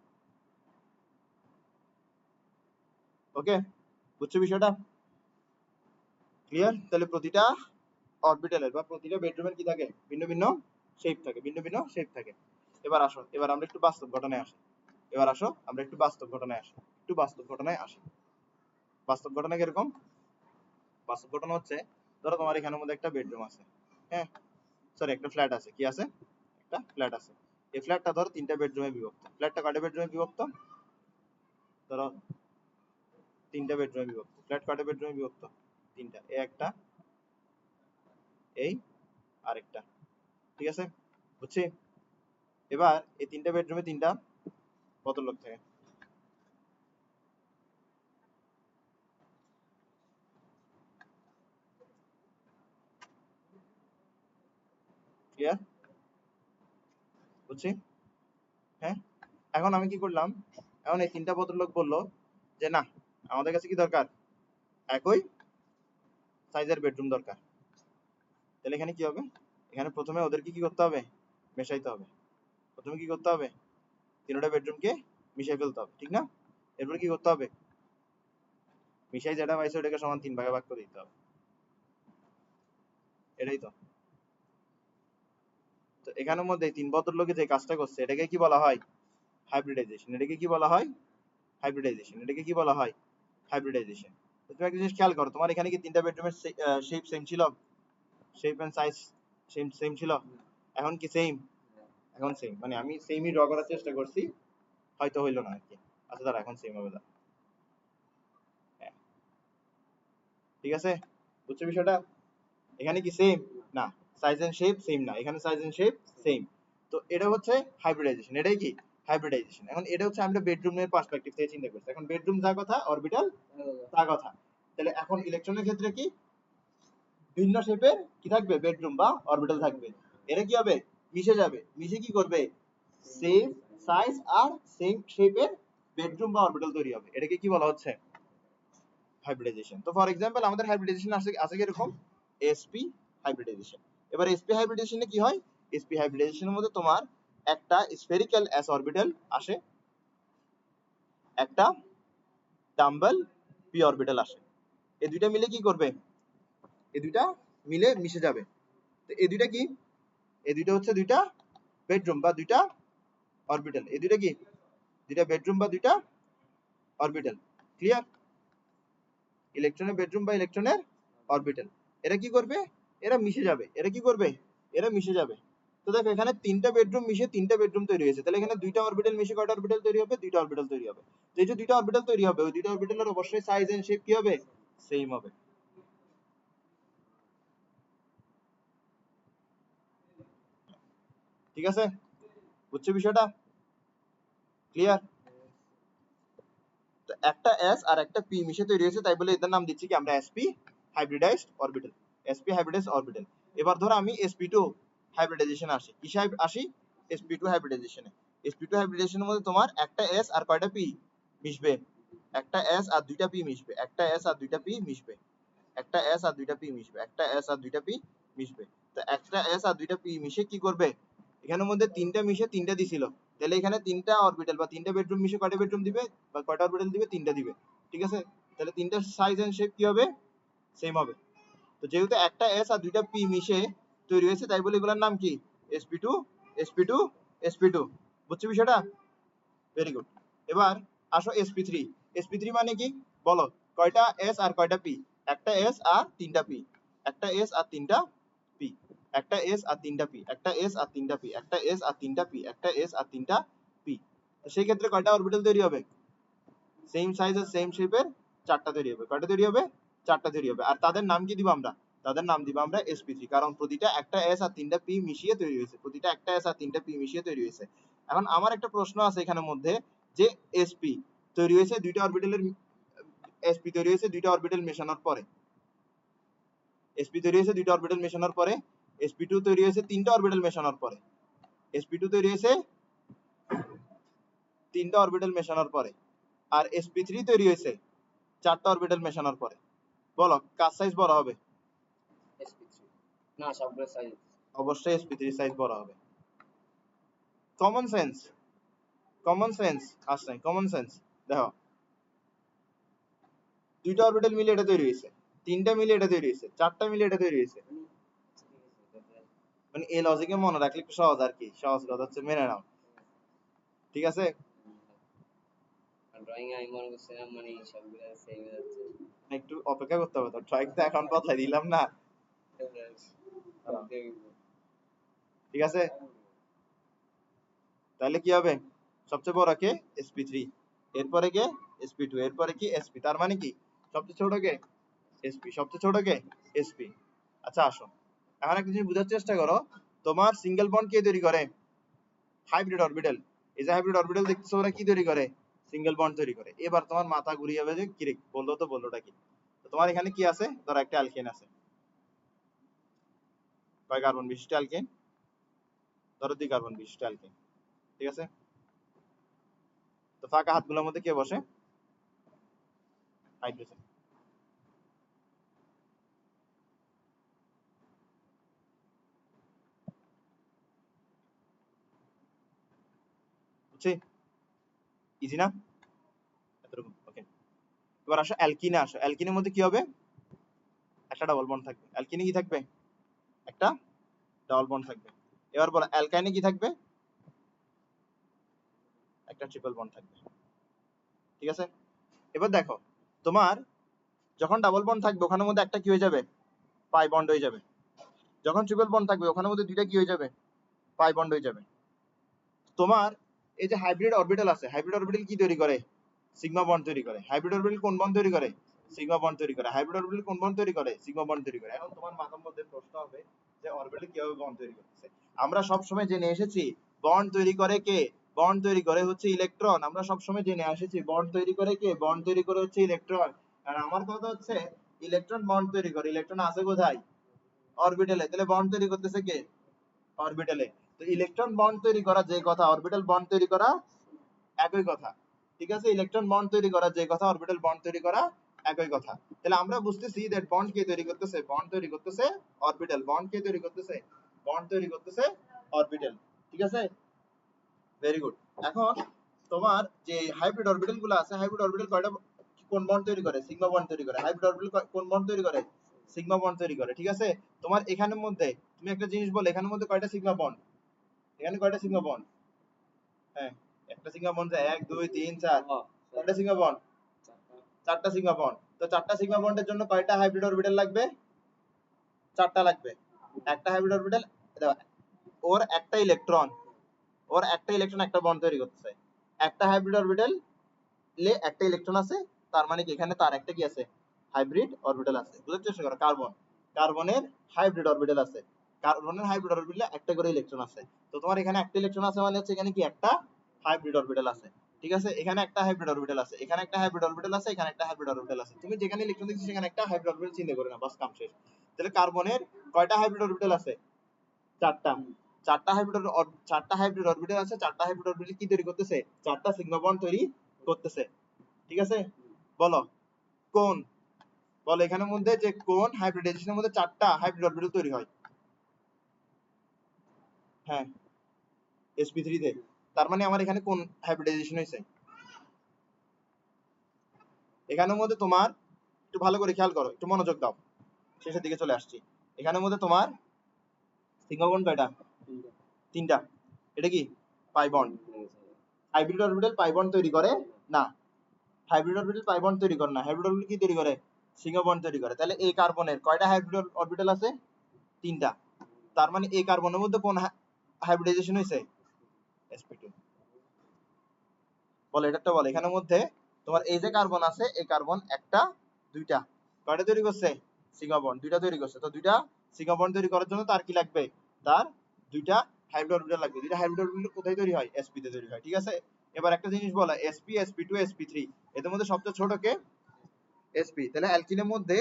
ওকে, বুঝছো বিষয়টা? ক্লিয়ার? তাহলে প্রতিটা অরবিটালের বা প্রতিটা বেডরুমের কি থাকে? ভিন্ন ভিন্ন শেপ থাকে, ভিন্ন ভিন্ন শেপ থাকে। এবার আসো, এবার আমরা একটু বাস্তব ঘটনায় আসি। এবার আসো, আমরা একটু বাস্তব ঘটনায় আসি। একটু বাস্তব ঘটনায় আসি। বাস্তব ঘটনা কিরকম? বাস্তব ঘটনা হচ্ছে, ধরো তোমার এখানের মধ্যে একটা বেডরুম আছে, হ্যাঁ, সরি, একটা ফ্ল্যাট আছে। কি আছে? একটা ফ্ল্যাট আছে। এই ফ্ল্যাটটা ধরো তিনটা বেডরুমে বিভক্ত। ফ্ল্যাটটা কয়টা বেডরুমে বিভক্ত? ধরো তিনটা বেডরুমে বিভক্ত। ফ্ল্যাট কয়টা বেডরুমে বিভক্ত? তিনটা। এই একটা, এই আরেকটা। ঠিক আছে, বুঝছি? এবার এই তিনটা বেডরুমে তিনটা ভদ্রলোক থাকে। ক্লিয়ার? বুঝছি? হ্যাঁ, এখন আমি কি করলাম, এখন এই তিনটা ভদ্রলোক বললো যে না, আমাদের কাছে কি দরকার, একই সাইজের বেডরুম দরকার। তাহলে এখানে কি হবে, এখানে প্রথমে ওদেরকে কি করতে হবে, মেশাইতে হবে। প্রথমে কি করতে হবে, তিনটা বেডরুমকে মিশাই ফেলতে হবে, ঠিক না? এরপরে কি করতে হবে, মিশাই যেটা পাইছে ওটাকে সমান 3 ভাগে ভাগ করে দিতে হবে। এটাই তো। তো এখানের মধ্যে তিন ভদ্রলোকে যে কাজটা করছে এটাকে কি বলা হয়, হাইব্রিডাইজেশন। এটাকে কি বলা হয়, হাইব্রিডাইজেশন। এটাকে কি বলা হয়, হাইব্রিডাইজেশন। তো তুমি একটা জিনিস খেয়াল করো, তোমার এখানে কি তিনটা বেডরুমের শেপ সেম ছিল, shape and size same same ছিল? এখন কি সেম? এখন সেম, মানে আমি সেমই ড্র করার চেষ্টা করছি, হয়তো হইলো না আর কি। আচ্ছা দাঁড়া, এখন সেম হবে। হ্যাঁ, ঠিক আছে, বুঝছো বিষয়টা? এখানে কি সেম না, সাইজ এন্ড শেপ সেম না, এখানে সাইজ এন্ড শেপ সেম। তো এটা হচ্ছে হাইব্রিডাইজেশন। এটাই কি, হাইব্রিডাইজেশন। এখন এটা হচ্ছে আমরা বেডরুমের পার্সপেক্টিভ থেকে চিন্তা করছি। এখন বেডরুম যা কথা, অরবিটাল তা কথা। তাহলে এখন ইলেকট্রনের ক্ষেত্রে কি, ভিন্ন শেপের কি থাকবে, বেডরুম বা অরবিটাল থাকবে। এরা কি হবে, মিশে যাবে। মিশে কি করবে, সেম সাইজ আর সেম শেপের বেডরুম বা অরবিটাল তৈরি হবে। এটাকে কি বলা হচ্ছে, হাইব্রিডাইজেশন। তো ফর এক্সাম্পল আমাদের হাইব্রিডাইজেশন আছে আছে কি এরকম, এসপি হাইব্রিডাইজেশন। এবার এসপি হাইব্রিডাইজেশনে কি হয়, এসপি হাইব্রিডাইজেশনের মধ্যে তোমার একটা স্ফেরিক্যাল এস অরবিটাল আসে, একটা ডাম্বল পি অরবিটাল আসে। এই দুইটা মিলে কি করবে, এই দুইটা মিলে মিশে যাবে। তো এই দুইটা কি, এই দুইটা হচ্ছে দুইটা বেডরুম বা দুইটা অরবিটাল। এই দুইটা কি, দুইটা বেডরুম বা দুইটা অরবিটাল। ক্লিয়ার? ইলেকট্রনের বেডরুম বা ইলেকট্রনের অরবিটাল। এরা কি করবে, এরা মিশে যাবে। এরা কি করবে, এরা মিশে যাবে। তো দেখো এখানে তিনটা বেডরুম মিশে তিনটা বেডরুম তৈরি হয়েছে। তাহলে এখানে দুইটা অরবিটাল মিশে কয়টা অরবিটাল তৈরি হবে, দুইটা অরবিটাল তৈরি হবে। তো এই যে দুইটা অরবিটাল তৈরি হবে, ওই দুইটা অরবিটালের অবশ্যই সাইজ এন্ড শেপ কি হবে, সেম হবে। ঠিক আছে, বুঝছো বিষয়টা? ক্লিয়ার? তো একটা এস আর একটা পি মিশে তৈরি হয়েছে, তাই বলে এদের নাম দিচ্ছি কি আমরা, SP hybridised orbital. SP hybridised orbital. এবার ধরো আমি sp2 হাইব্রিডাইজেশন আসি, কিসে আসি, sp2 হাইব্রিডাইজেশনে। sp2 হাইব্রিডাইজেশনের মধ্যে তোমার একটা এস আর কয়টা পি মিশবে, একটা এস আর দুইটা পি মিশবে, একটা এস আর দুইটা পি মিশবে, একটা এস আর দুইটা পি মিশবে, একটা এস আর দুইটা পি মিশবে। তো একটা এস আর দুইটা পি মিশে কি করবে, এখানের মধ্যে তিনটা মিশে তিনটা দিছিল। তাহলে এখানে তিনটা অরবিটাল বা তিনটা বেডরুম মিশে কয়টা বেডরুম দিবে বা কয়টা অরবিটাল দিবে, তিনটা দিবে। ঠিক আছে, তাহলে তিনটা সাইজ এন্ড শেপ কি হবে, সেম হবে। তো যেহেতু একটা এস আর দুইটা পি মিশে তৈরি হয়েছে, তাই বলে এগুলোর নাম কি, sp2 sp2 sp2। বুঝছো বিষয়টা? Very good. এবার আসো sp3। sp3 মানে কি বলো, কয়টা এস আর কয়টা পি, একটা এস আর তিনটা পি, একটা এস আর তিনটা পি, একটা এস আর তিনটা পি, একটা এস আর তিনটা পি, একটা এস আর তিনটা পি, একটা এস আর তিনটা পি। তো সেই ক্ষেত্রে কয়টা অরবিটাল তৈরি হবে, সেম সাইজের সেম শেপের চারটা তৈরি হবে। কয়টা তৈরি হবে, চারটা তৈরি হবে। আর তাদের নাম কি দিব আমরা, তাদের নাম দিব আমরা sp3, কারণ প্রতিটা একটা এস আর তিনটা পি মিশিয়ে তৈরি হয়েছে, প্রতিটা একটা এস আর তিনটা পি মিশিয়ে তৈরি হয়েছে। এখন আমার একটা প্রশ্ন আছে এখানের মধ্যে, যে sp তৈরি হয়েছে দুইটা অরবিটালের, sp তৈরি হয়েছে দুইটা অরবিটাল মেশানোর পরে, sp তৈরি হয়েছে দুইটা অরবিটাল মেশানোর পরে, sp2 তৈরি হয়েছে তিনটা অরবিটাল মেশানোর পরে, sp2 তৈরি হয়েছে তিনটা অরবিটাল মেশানোর পরে, আর sp3 তৈরি হয়েছে চারটা অরবিটাল মেশানোর পরে। বলো কার সাইজ বড় হবে, sp3 না, সবগুলো সাইজ অবশ্যই sp3 সাইজ বড় হবে। কমন সেন্স, কমন সেন্স আসছে, কমন সেন্স। দেখো দুইটা অরবিটাল মিলে এটা তৈরি হয়েছে, তিনটা মিলে এটা তৈরি হয়েছে, চারটা মিলে এটা তৈরি হয়েছে। মানে এই লজিকে মনে রাখলে একটু সহজ আর কি, সহজ কথা হচ্ছে মেনে নাও। ঠিক আছে, ড্রয়িং আমি মনে করছিলাম মানে সবগুলো সেম যাচ্ছে। একটু অপেক্ষা করতে হবে তো, ড্রয়িং তো এখন বদলাই দিলাম না। ঠিক আছে, তাহলে কি হবে, সবচেয়ে বড় কে, sp3, এরপরে কে, sp2 এরপরে কি sp, তার মানে কি সবচেয়ে ছোট কে sp, সবচেয়ে ছোট কে sp। আচ্ছা আসো এখন একটা জিনিস বোঝার চেষ্টা করো, তোমার সিঙ্গেল বন্ড কে তৈরি করে? Hybrid orbital. এই যে হাইব্রিড অরবিটাল দেখতেছো ওরা কি তৈরি করে? সিঙ্গেল বন্ড তৈরি করে। এবার তোমার মাথা ঘুরিয়ে যাবে যে কি রে, বললো তো বললোটা কি। তো তোমার এখানে কি আছে, ধরো একটা অ্যালকেন আছে, কয় কার্বন বিশিষ্ট অ্যালকেন? ধরো 2 কার্বন বিশিষ্ট অ্যালকেন, ঠিক আছে। তো ফাঁকা হাতগুলোর মধ্যে কে বসে? হাইড্রোজেন। বুঝছি, ইজি না এতটুকু? ওকে, এবার আসো অ্যালকিনে আসো। অ্যালকিনের মধ্যে কি হবে? একটা ডাবল বন্ড থাকবে। অ্যালকিনে কি থাকবে? একটা ডাবল বন্ড থাকবে। এবার বলো অ্যালকাইনে কি থাকবে? একটা ট্রিপল বন্ড থাকবে, ঠিক আছে। এবার দেখো তোমার যখন ডাবল বন্ড থাকবে ওখানের মধ্যে একটা কি হয়ে যাবে? পাই বন্ড হয়ে যাবে। যখন ট্রিপল বন্ড থাকবে ওখানের মধ্যে দুইটা কি হয়ে যাবে? পাই বন্ড হয়ে যাবে। তোমার এই যে হাইব্রিড অরবিটাল আছে, হাইব্রিড অরবিটাল কি তৈরি করে? সিগমা বন্ড তৈরি করে। হাইব্রিড অরবিটাল কোন বন্ড তৈরি করে? সিগমা বন্ড তৈরি করে। হাইব্রিড অরবিটাল কোন বন্ড তৈরি করে? সিগমা বন্ড তৈরি করে। এখন তোমার মাথার মধ্যে প্রশ্ন হবে যে অরবিটাল কিভাবে বন্ড তৈরি করতেছে। আমরা সব সময় জেনে এসেছি বন্ড তৈরি করে কে? বন্ড তৈরি করে হচ্ছে ইলেকট্রন। আমরা সব সময় জেনে এসেছি বন্ড তৈরি করে কে? বন্ড তৈরি করে হচ্ছে ইলেকট্রন। আর আমার কথা হচ্ছে ইলেকট্রন বন্ড তৈরি করে। ইলেকট্রন আছে কোথায়? অরবিটালে। তাহলে বন্ড তৈরি করতেছে কে? অরবিটালে। তো ইলেকট্রন বন্ড তৈরি করা যে কথা, অরবিটাল বন্ড তৈরি করা একই কথা, ঠিক আছে। ইলেকট্রন বন্ড তৈরি করা যে কথা, অরবিটাল বন্ড তৈরি করা একই কথা। তাহলে আমরা বুঝতেছি দ্যাট বন্ড কে তৈরি করতেছে? বন্ড তৈরি করতেছে অরবিটাল। বন্ড কে তৈরি করতেছে? বন্ড তৈরি করতেছে অরবিটাল, ঠিক আছে। Very good. এখন তোমার যে হাইব্রিড অরবিটাল গুলো আছে, হাইব্রিড অরবিটাল কয়টা কোন বন্ড তৈরি করে? সিগমা বন্ড তৈরি করে। হাইব্রিড অরবিটাল কোন বন্ড তৈরি করে? সিগমা বন্ড তৈরি করে, ঠিক আছে। তোমার এখানের মধ্যে তুমি একটা জিনিস বলে, এখানের মধ্যে কয়টা সিগমা বন্ড? এখানে কয়টা সিগমা বন্ড? হ্যাঁ, একটা সিগমা বন্ড, 1 2 3 4, কয়টা সিগমা বন্ড? 4টা সিগমা বন্ড। তো 4টা সিগমা বন্ডের জন্য কয়টা হাইব্রিড অরবিটাল লাগবে? 4টা লাগবে। একটা হাইব্রিড অরবিটাল, ওর একটা ইলেকট্রন, ওর একটা ইলেকট্রন একটা বন্ড তৈরি করতেছে। একটা হাইব্রিড অরবিটাল লে একটা ইলেকট্রন আছে, তার মানে কি এখানে তার একটা কি আছে? হাইব্রিড অরবিটাল আছে। বুঝতে চেষ্টা করো, কার্বন, কার্বনের হাইব্রিড অরবিটাল আছে। কার্বনের হাইব্রিড অরবিটালে একটা করে ইলেকট্রন আছে। তো তোমার এখানে একটা ইলেকট্রন আছে মানে হচ্ছে এখানে কি একটা হাইব্রিড অরবিটাল আছে, ঠিক আছে। এখানে একটা হাইব্রিড অরবিটাল আছে, এখানে একটা হাইব্রিড অরবিটাল আছে, এখানে একটা হাইব্রিড অরবিটাল আছে। তুমি যেখানে ইলেকট্রন দেখছো সেখানে একটা হাইব্রিড অরবিটাল চিন্তা করে না, বাস কাম শেষ। তাহলে কার্বনের কয়টা হাইব্রিড অরবিটাল আছে? 4টা। 4টা হাইব্রিড অরবিটাল আছে। 4টা হাইব্রিড অরবিটাল কি তৈরি করতেছে? 4টা সিগমা বন্ড তৈরি করতেছে, ঠিক আছে। বলো কোন, বলো এখানের মধ্যে যে কোন হাইব্রিডাইজেশনের মধ্যে 4টা হাইব্রিড অরবিটাল তৈরি হয়? হ্যাঁ, sp3 তে। তার মানে আমার এখানে কোন হাইব্রিডাইজেশন হয়েছে? এখানের মধ্যে তোমার একটু ভালো করে খেয়াল করো, একটু মনোযোগ দাও, শেষের দিকে চলে আসছি। এখানের মধ্যে তোমার সিগমা বন্ড কয়টা? 3টা। এটা কি pi bond? Hybrid orbital pi bond তৈরি করে না। হাইব্রিড অরবিটাল পাই বন্ড তৈরি করে না। হাইব্রিড অরবিটাল কি তৈরি করে? সিগমা বন্ড তৈরি করে। তাহলে এই কার্বনের কয়টা হাইব্রিড অরবিটাল আছে? 3টা। তার মানে এই কার্বনের মধ্যে কোন হাইব্রিডাইজেশন হয়েছে? sp2। বলো এটা একটা বলো, এখানের মধ্যে তোমার এই যে কার্বন আছে, এই কার্বন একটা দুইটা কয়টা তৈরি করছে? সিগমা বন্ড দুইটা তৈরি করছে। তো দুইটা সিগমা বন্ড তৈরি করার জন্য তার কি লাগবে? তার দুইটা হাইব্রিড অরবিটাল লাগবে। দুইটা হাইব্রিড অরবিটাল কোথায় তৈরি হয়? sp তে তৈরি হয়, ঠিক আছে। এবার একটা জিনিস বলো, sp sp2 sp3 এদের মধ্যে সবচেয়ে ছোট কে? sp। তাহলে অ্যালকিনের মধ্যে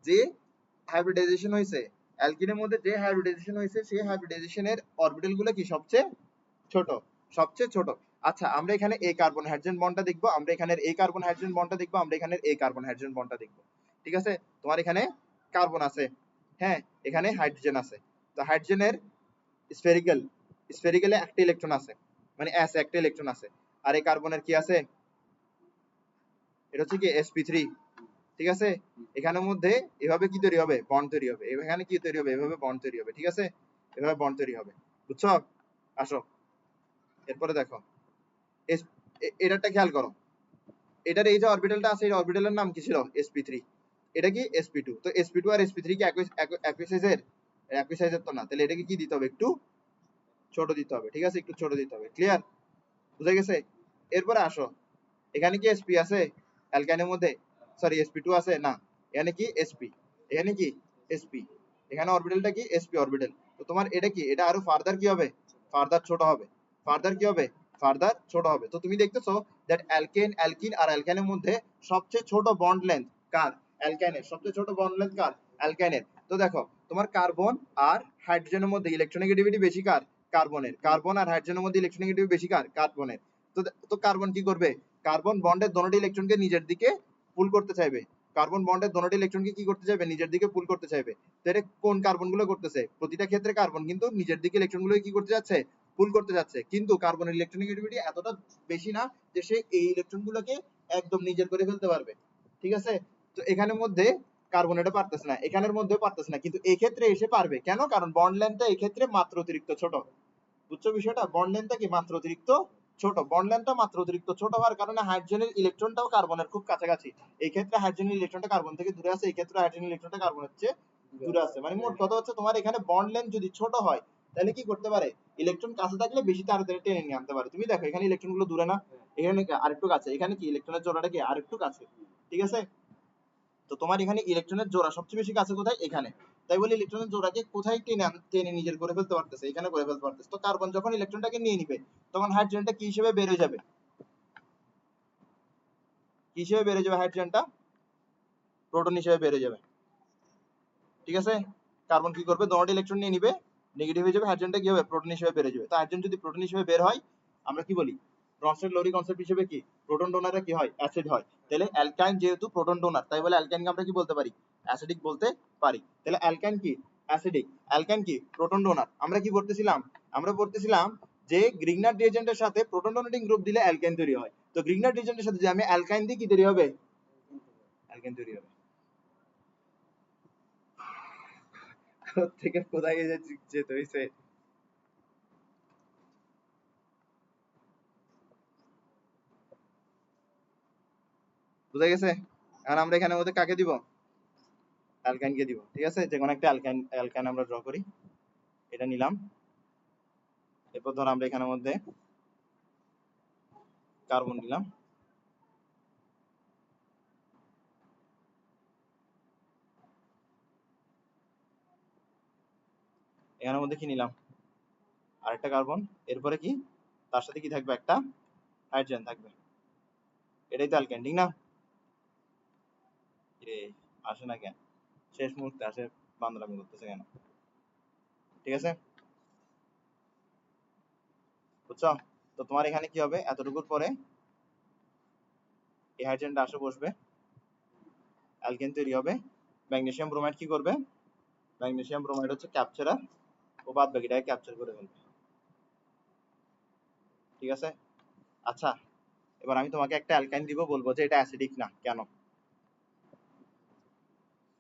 যে হাইব্রিডাইজেশন হয়েছে, অ্যালকিনের মধ্যে যে হাইব্রিডাইজেশন হয়েছে সেই হাইব্রিডাইজেশনের অরবিটাল গুলো কি সবচেয়ে ছোট? সবচেয়ে ছোট। আচ্ছা আমরা এখানে এই কার্বন হাইড্রোজেন বন্ডটা দেখবো, আমরা এখানে এই কার্বন হাইড্রোজেন বন্ডটা দেখবো, আমরা এখানে এই কার্বন হাইড্রোজেন বন্ডটা দেখবো, ঠিক আছে। তোমার এখানে কার্বন আছে, হ্যাঁ, এখানে হাইড্রোজেন আছে। তো হাইড্রোজেনের স্ফেরিক্যাল, স্ফেরিক্যালে একটা ইলেকট্রন আছে, মানে s একটা ইলেকট্রন আছে। আর এই কার্বনের কি আছে? এটা হচ্ছে কি sp3, ঠিক আছে। এখানের মধ্যে এভাবে কি তৈরি হবে? বন্ড তৈরি হবে। এখানে কি তৈরি হবে? এভাবে বন্ড তৈরি হবে, ঠিক আছে। এভাবে বন্ড তৈরি হবে, বুঝছো? আসো এরপরে দেখো, এটারটা খেয়াল করো। এটার এই যে অরবিটালটা আছে, এই অরবিটালের নাম কি ছিল? sp3। এটা কি sp2। তো sp2 আর sp3 কি একই সাইজের? একই সাইজের তো না। তাহলে এটাকে কি দিতে হবে? একটু ছোট দিতে হবে, ঠিক আছে, একটু ছোট দিতে হবে। ক্লিয়ার? বুঝা গেছে? এরপরে আসো, এখানে কি sp আছে? অ্যালকাইনের মধ্যে সরি sp2 আছে না, এখানে কি sp, এখানে কি sp, এখানে অরবিটালটা কি sp অরবিটাল। তো তোমার এটা কি, এটা আরো ফার্দার কি হবে, ফার্দার ছোট হবে, ফার্দার কি হবে, ফার্দার ছোট হবে। তো তুমি দেখতেছো দ্যাট অ্যালকেন, অ্যালকিন আর অ্যালকাইনের মধ্যে সবচেয়ে ছোট বন্ড লেন্থ কার, অ্যালকাইনের। সবচেয়ে ছোট বন্ড লেন্থ কার, অ্যালকাইনের। তো দেখো তোমার কার্বন আর হাইড্রোজেনের মধ্যে ইলেকট্রোনেগেটিভিটি বেশি কার, কার্বনের। কার্বন আর হাইড্রোজেনের মধ্যে ইলেকট্রোনেগেটিভিটি বেশি কার, কার্বনের। তো কার্বন কি করবে, কার্বন বন্ডের দোনোটি ইলেকট্রনকে নিজের দিকে পুল করতে চাইবে, কার্বন বন্ডের দোনোটি ইলেকট্রনকে কি করতে চাইবে, নিজের দিকে পুল করতে চাইবে। তো এটা কোন কার্বন গুলো করতেছে, প্রতিটা ক্ষেত্রে কার্বন কিন্তু নিজের দিকে ইলেকট্রন গুলো কি করতে যাচ্ছে, পুল করতে যাচ্ছে। কিন্তু কার্বনের ইলেকট্রোনেগেটিভিটি এতটা বেশি না যে সে এই ইলেকট্রন গুলোকে একদম নিজের করে ফেলতে পারবে, ঠিক আছে। তো এখানের মধ্যে কার্বন এটা পারতেছে না, এখানের মধ্যেও পারতেছে না, কিন্তু এই ক্ষেত্রে এসে পারবে কেন, কারণ বন্ড লেন্থটা এই ক্ষেত্রে মাত্র অতিরিক্ত ছোট। বুঝছো বিষয়টা, বন্ড লেন্থটা কি মাত্র অতিরিক্ত ছোট, বন্ড লেন্থটা মাত্র অতিরিক্ত ছোট হওয়ার কারণে হাইড্রোজেনের ইলেকট্রনটাও কার্বনের খুব কাছাকাছি। এই ক্ষেত্রে হাইড্রোজেনের ইলেকট্রনটা কার্বন থেকে দূরে আছে, এই ক্ষেত্রে হাইড্রোজেনের ইলেকট্রনটা কার্বনের চেয়ে দূরে আছে। মানে মোট কথা হচ্ছে তোমার এখানে বন্ড লেন্থ যদি ছোট হয় তাহলে কি করতে পারে, ইলেকট্রন কাছে থাকলে বেশি তাড়াতাড়ি টেনে নিয়ে আনতে পারে। তুমি দেখো এখানে ইলেকট্রন গুলো দূরে না, এখানে আরেকটু কাছে, এখানে কি ইলেকট্রনের জোড়াটা কি আরেকটু কাছে, ঠিক আছে। তো তোমার এখানে ইলেকট্রনের জোড়া সবচেয়ে বেশি কাছে কোথায়, এখানে। তাই বলে ইলেকট্রনের জোড়াকে কোথায় টেনে নিজের করে ফেলতে পারতেছে, এখানে করে ফেলতে পারতেছে। তো কার্বন যখন ইলেকট্রনটাকে নিয়ে নিবে তখন হাইড্রোজেনটা কি হিসেবে বের হয়ে যাবে, কি হিসেবে বের হয়ে যাবে, হাইড্রোজেনটা প্রোটন হিসেবে বের হয়ে যাবে, ঠিক আছে। কার্বন কি করবে, দোনোটা ইলেকট্রন নিয়ে নিবে, নেগেটিভ হয়ে যাবে, হাইড্রোজেনটা কি হবে, প্রোটন হিসেবে বের হয়ে যাবে। তো হাইড্রোজেন যদি প্রোটন হিসেবে বের হয় আমরা কি বলি, ব্রনস্টেড লোরি কনসেপ্ট হিসেবে কি প্রোটন ডোনাররা কি হয়, অ্যাসিড হয়। তাহলে অ্যালকাইন যেহেতু প্রোটন ডোনার তাই বলে অ্যালকাইনকে আমরা কি বলতে পারি, অ্যাসিডিক বলতে পারি। তাহলে অ্যালকাইন কি, অ্যাসিডিক, অ্যালকাইন কি প্রোটন ডোনার। আমরা কি পড়তেছিলাম, আমরা পড়তেছিলাম যে গ্রিগনার রিএজেন্টের সাথে প্রোটন ডোনেটিং গ্রুপ দিলে অ্যালকাইন তৈরি হয়। তো গ্রিগনার রিএজেন্টের সাথে যদি আমি অ্যালকাইন দিই কি তৈরি হবে, অ্যালকাইন তৈরি হবে। থেকে কোথায় যেতে হয়েছে, বুঝা গেছে। এখন আমরা এখানে মধ্যে কাকে দিব, অ্যালকাইনকে দিব, ঠিক আছে। যে কোনো একটা অ্যালকাইন, অ্যালকাইন আমরা ড্র করি, এটা নিলাম। এরপর ধর আমরা এখানের মধ্যে কার্বন নিলাম, এখানের মধ্যে কি নিলাম, আরেকটা কার্বন। এরপরে কি তার সাথে কি থাকবে, একটা হাইড্রোজেন থাকবে। এটাই তো অ্যালকাইন, ঠিক না। এ আসে না কেন, শেষ মুহূর্তে আসে, বান্দরামি করতেছে কেন, ঠিক আছে, বুঝছো। তো তোমার এখানে কি হবে, এতটুকুর পরে এই হাইড্রোজেনটা আসে বসবে, অ্যালকেন তৈরি হবে। ম্যাগনেসিয়াম ব্রোমাইড কি করবে, ম্যাগনেসিয়াম ব্রোমাইড হচ্ছে ক্যাপচারার, ও বাদ বাকিটাকে ক্যাপচার করে ফেলবে, ঠিক আছে। আচ্ছা এবার আমি তোমাকে একটা অ্যালকাইন দিব, বলবো যে এটা অ্যাসিডিক না, কেন,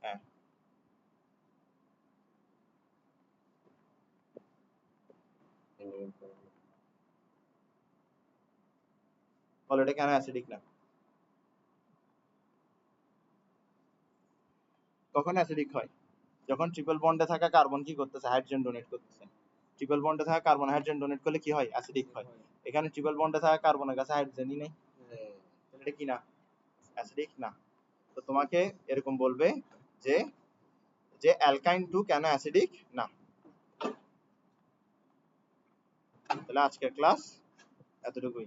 হ্যাঁ বলো এটা কেন অ্যাসিডিক না। কখন অ্যাসিডিক হয়, যখন ট্রিপল বন্ডে থাকা কার্বন কি করতেছে, হাইড্রোজেন ডোনেট করতেছে। ট্রিপল বন্ডে থাকা কার্বন হাইড্রোজেন ডোনেট করলে কি হয়, অ্যাসিডিক হয়। এখানে ট্রিপল বন্ডে থাকা কার্বনের কাছে হাইড্রোজেনই নেই, এটা কি না, অ্যাসিডিক না। তো তোমাকে এরকম বলবে যে যে অ্যালকাইন টু কেন অ্যাসিডিক না। তাহলে আজকের ক্লাস এতটুকুই।